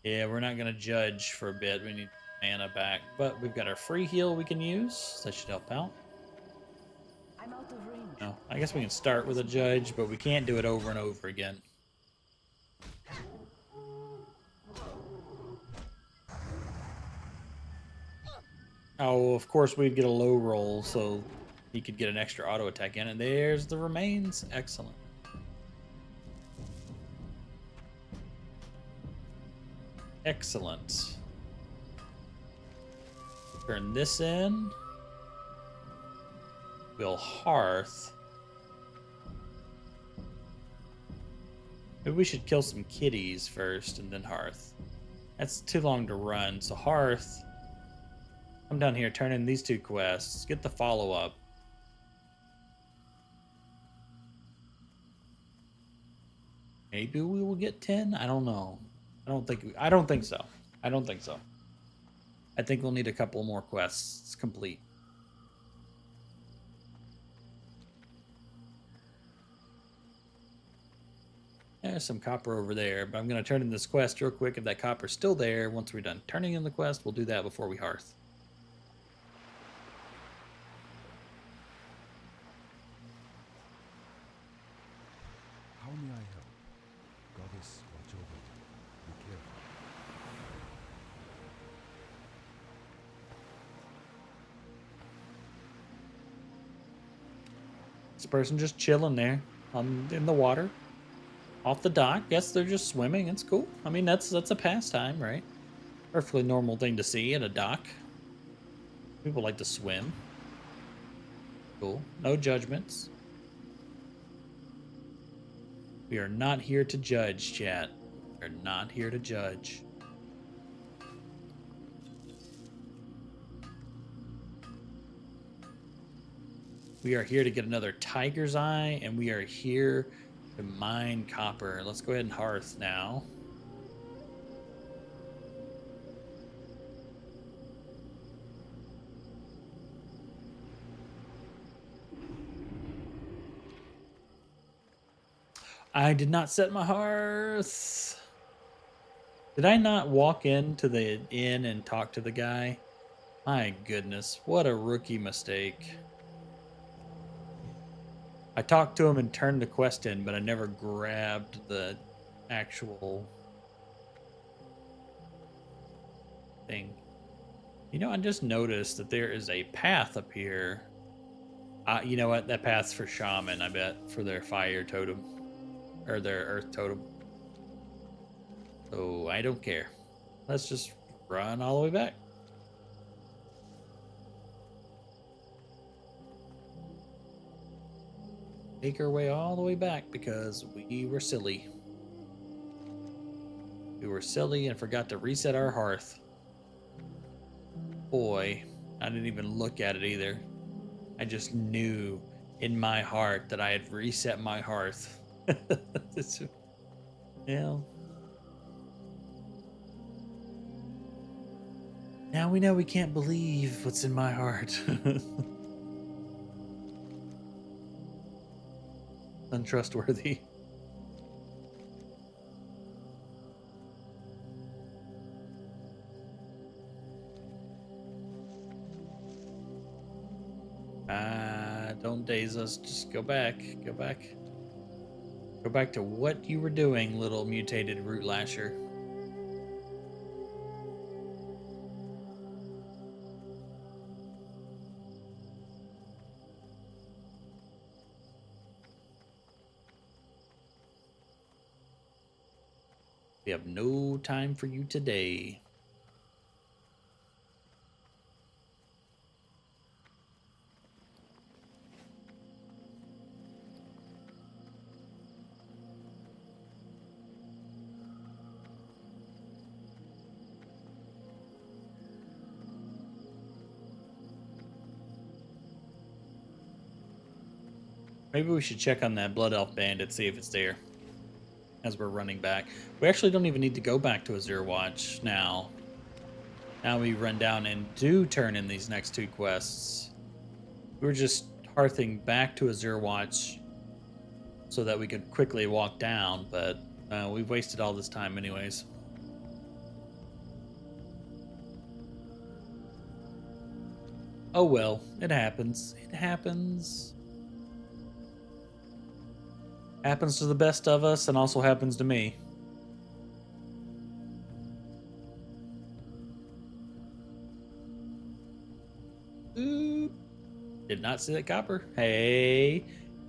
Yeah, we're not going to judge for a bit. We need mana back, but we've got our free heal we can use. That should help out.
I'm out of range.
No, I guess we can start with a judge, but we can't do it over and over again. Oh, of course we'd get a low roll, so he could get an extra auto attack in, and there's the remains. Excellent. Excellent. Turn this in. We'll hearth. Maybe we should kill some kitties first and then Hearth. That's too long to run. So Hearth, come down here, turn in these 2 quests, get the follow-up. Maybe we will get 10. I don't know. I don't think so. I don't think so. I think we'll need a couple more quests complete. There's some copper over there, but I'm going to turn in this quest real quick. If that copper's still there, once we're done turning in the quest, we'll do that before we hearth.
How may I help? Goddess, watch over you. Be careful.
This person just chilling there in the water. Off the dock. Yes, they're just swimming. It's cool. I mean, that's a pastime, right? Perfectly normal thing to see at a dock. People like to swim. Cool. No judgments. We are not here to judge, chat. We're not here to judge. We are here to get another tiger's eye, and we are here to mine copper. Let's go ahead and hearth now. I did not set my hearth. Did I not walk into the inn and talk to the guy? My goodness, what a rookie mistake. I talked to him and turned the quest in, but I never grabbed the actual thing. You know, I just noticed that there is a path up here. You know what? That path's for shaman, I bet, for their fire totem. Or their earth totem. So I don't care. Let's just run all the way back. Make our way all the way back because we were silly. We were silly and forgot to reset our hearth. Boy, I didn't even look at it either. I just knew in my heart that I had reset my hearth. Yeah. Now we know we can't believe what's in my heart. Untrustworthy. Don't daze us. Just go back. Go back. Go back to what you were doing, little mutated root lasher. We have no time for you today. Maybe we should check on that Blood Elf Bandit, see if it's there. As we're running back. We actually don't even need to go back to Azure Watch now. Now we run down and do turn in these next 2 quests. We were just hearthing back to Azure Watch so that we could quickly walk down, but we've wasted all this time anyways. Oh well, it happens. It happens. Happens to the best of us and also happens to me. Ooh. Did not see that copper. Hey,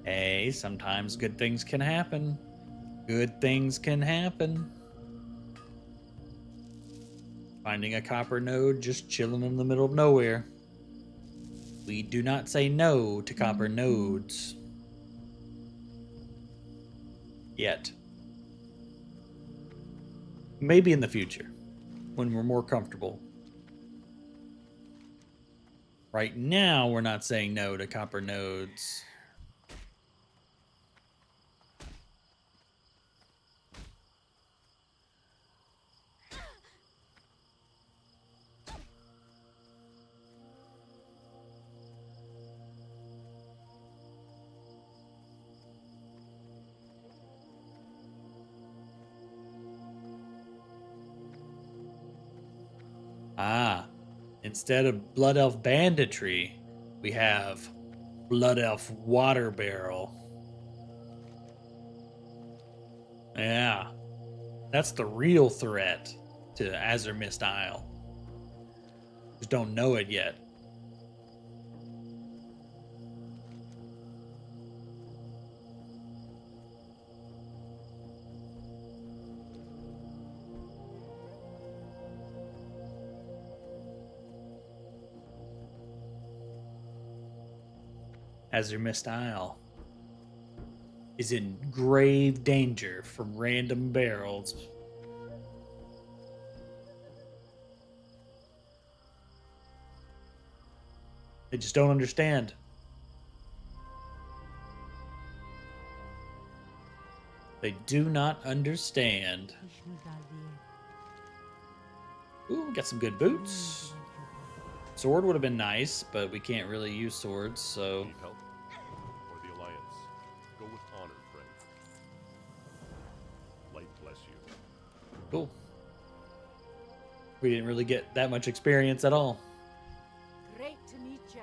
hey, sometimes good things can happen. Good things can happen. Finding a copper node just chilling in the middle of nowhere. We do not say no to copper nodes. Yet. Maybe in the future, when we're more comfortable. Right now, we're not saying no to copper nodes. Ah, instead of Blood Elf banditry, we have Blood Elf water barrel. Yeah, that's the real threat to Azure Isle. Just don't know it yet. Azure Isle is in grave danger from random barrels. They just don't understand. They do not understand. Ooh, got some good boots. Sword would have been nice, but we can't really use swords, so...
Need help? Or the Alliance? Go with honor, friend. Light bless you.
Cool. We didn't really get that much experience at all.
Great to meet you.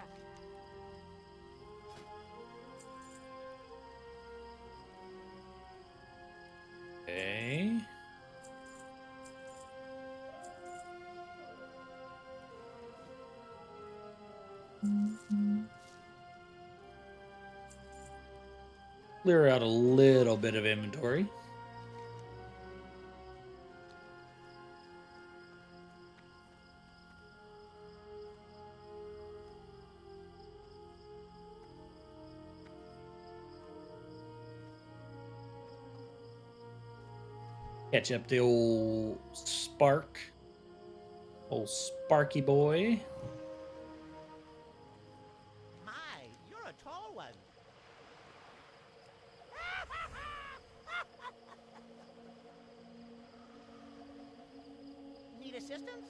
Okay. Clear out a little bit of inventory. Catch up the old Spark. Old Sparky boy.
My, you're a tall one. Need assistance?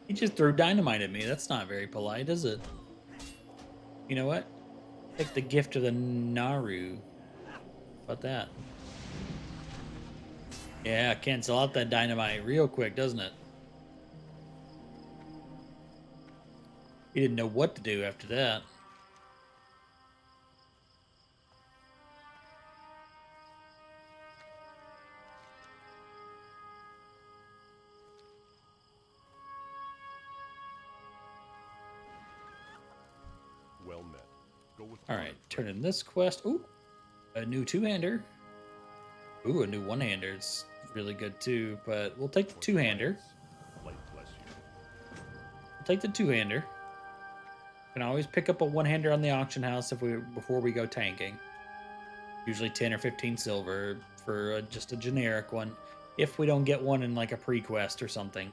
He just threw dynamite at me. That's not very polite, is it? You know what? Take the gift of the Naru. How about that? Yeah, cancel out that dynamite real quick, doesn't it? He didn't know what to do after that.
Well met. Go with
All
honor,
right,
friend.
turn in this quest. Ooh, a new two-hander. Ooh, a new one-hander. It's really good too, but we'll take the
For the
two-hander.
Alliance. Light bless you.
We'll take the two-hander. Can always pick up a one-hander on the auction house before we go tanking. Usually 10 or 15 silver for just a generic one, if we don't get one in like a pre-quest or something.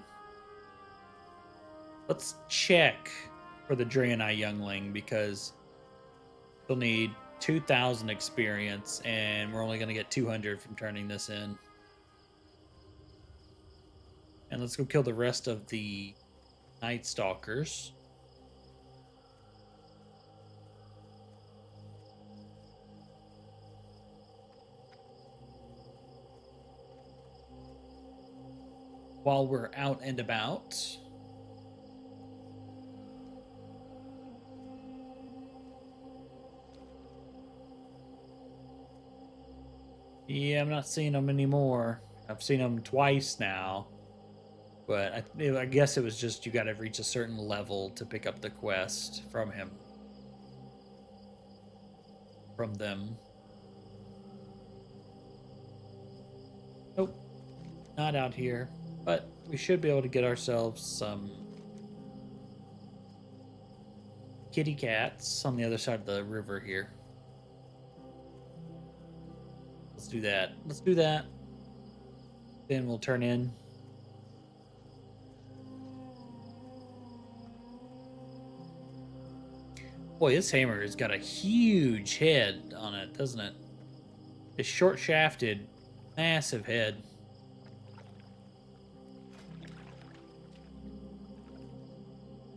Let's check for the Draenei Youngling because we'll need 2,000 experience, and we're only going to get 200 from turning this in. And let's go kill the rest of the Night Stalkers. While we're out and about. Yeah, I'm not seeing them anymore. I've seen them twice now. But I guess it was just you got to reach a certain level to pick up the quest from him. From them. Nope. Not out here. But we should be able to get ourselves some kitty cats on the other side of the river here. Let's do that. Let's do that. Then we'll turn in. Boy, this hammer has got a huge head on it, doesn't it? It's short-shafted, massive head.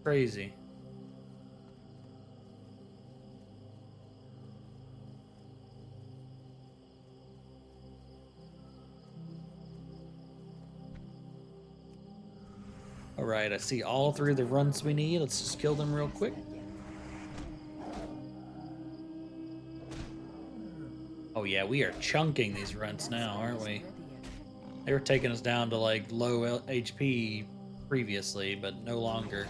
Crazy. All right, I see all three of the runs we need. Let's just kill them real quick. Oh yeah, we are chunking these runts now, aren't we? They were taking us down to like low HP previously, but no longer.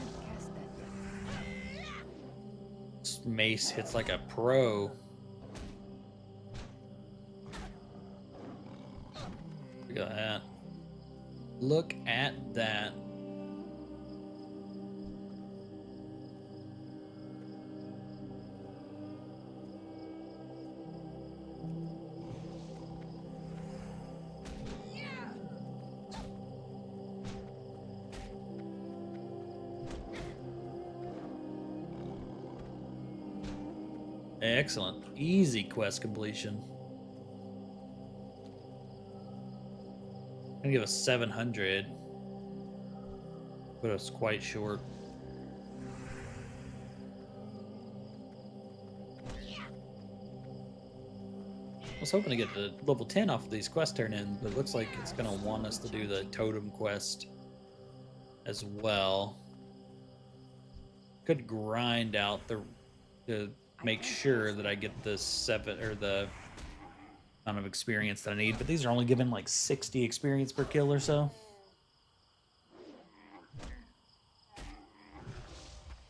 This mace hits like a pro. Look at that. Look at that. Excellent. Easy quest completion. I'm gonna give us 700. But it's quite short. I was hoping to get to level 10 off of these quests turned in, but it looks like it's gonna want us to do the totem quest as well. Could grind out the make sure that I get the 7 or the amount of experience that I need, but these are only giving like 60 experience per kill or so.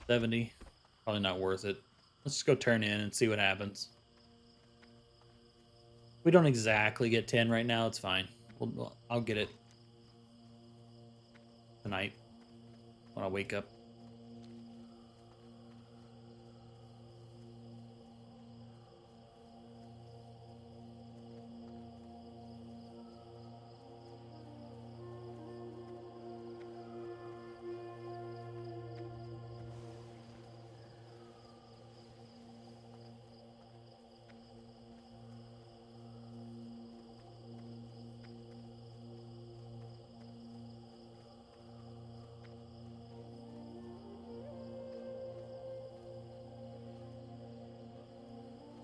70, probably not worth it. Let's just go turn in and see what happens. We don't exactly get 10 right now, it's fine. I'll get it tonight when I wake up.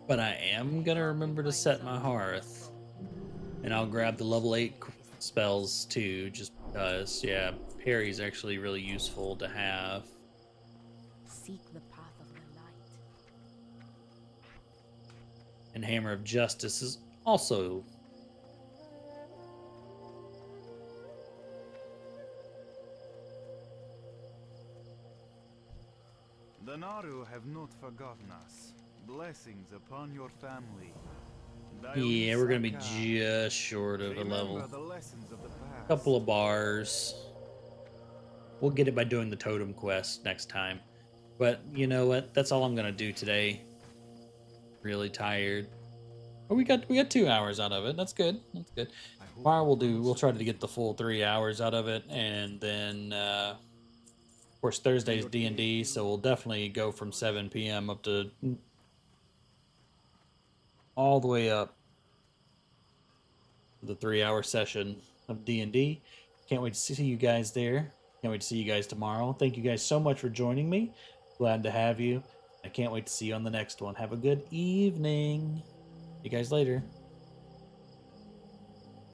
But I am gonna remember to set my hearth, and I'll grab the level 8 spells too, just because. Yeah, parry's actually really useful to have.
Seek the path of the light.
And Hammer of Justice is also.
The Naru have not forgotten us. Blessings upon your family.
Yeah, we're gonna be just short of a level. Couple of bars. We'll get it by doing the totem quest next time. But you know what? That's all I'm gonna do today. Really tired. Oh, we got 2 hours out of it. That's good. That's good. Tomorrow we'll try to get the full 3 hours out of it, and then of course Thursday's D&D, so we'll definitely go from 7 p.m. up to all the way up to the 3-hour session of D&D. Can't wait to see you guys there. Can't wait to see you guys tomorrow. Thank you guys so much for joining me. Glad to have you. I can't wait to see you on the next one. Have a good evening. See you guys later.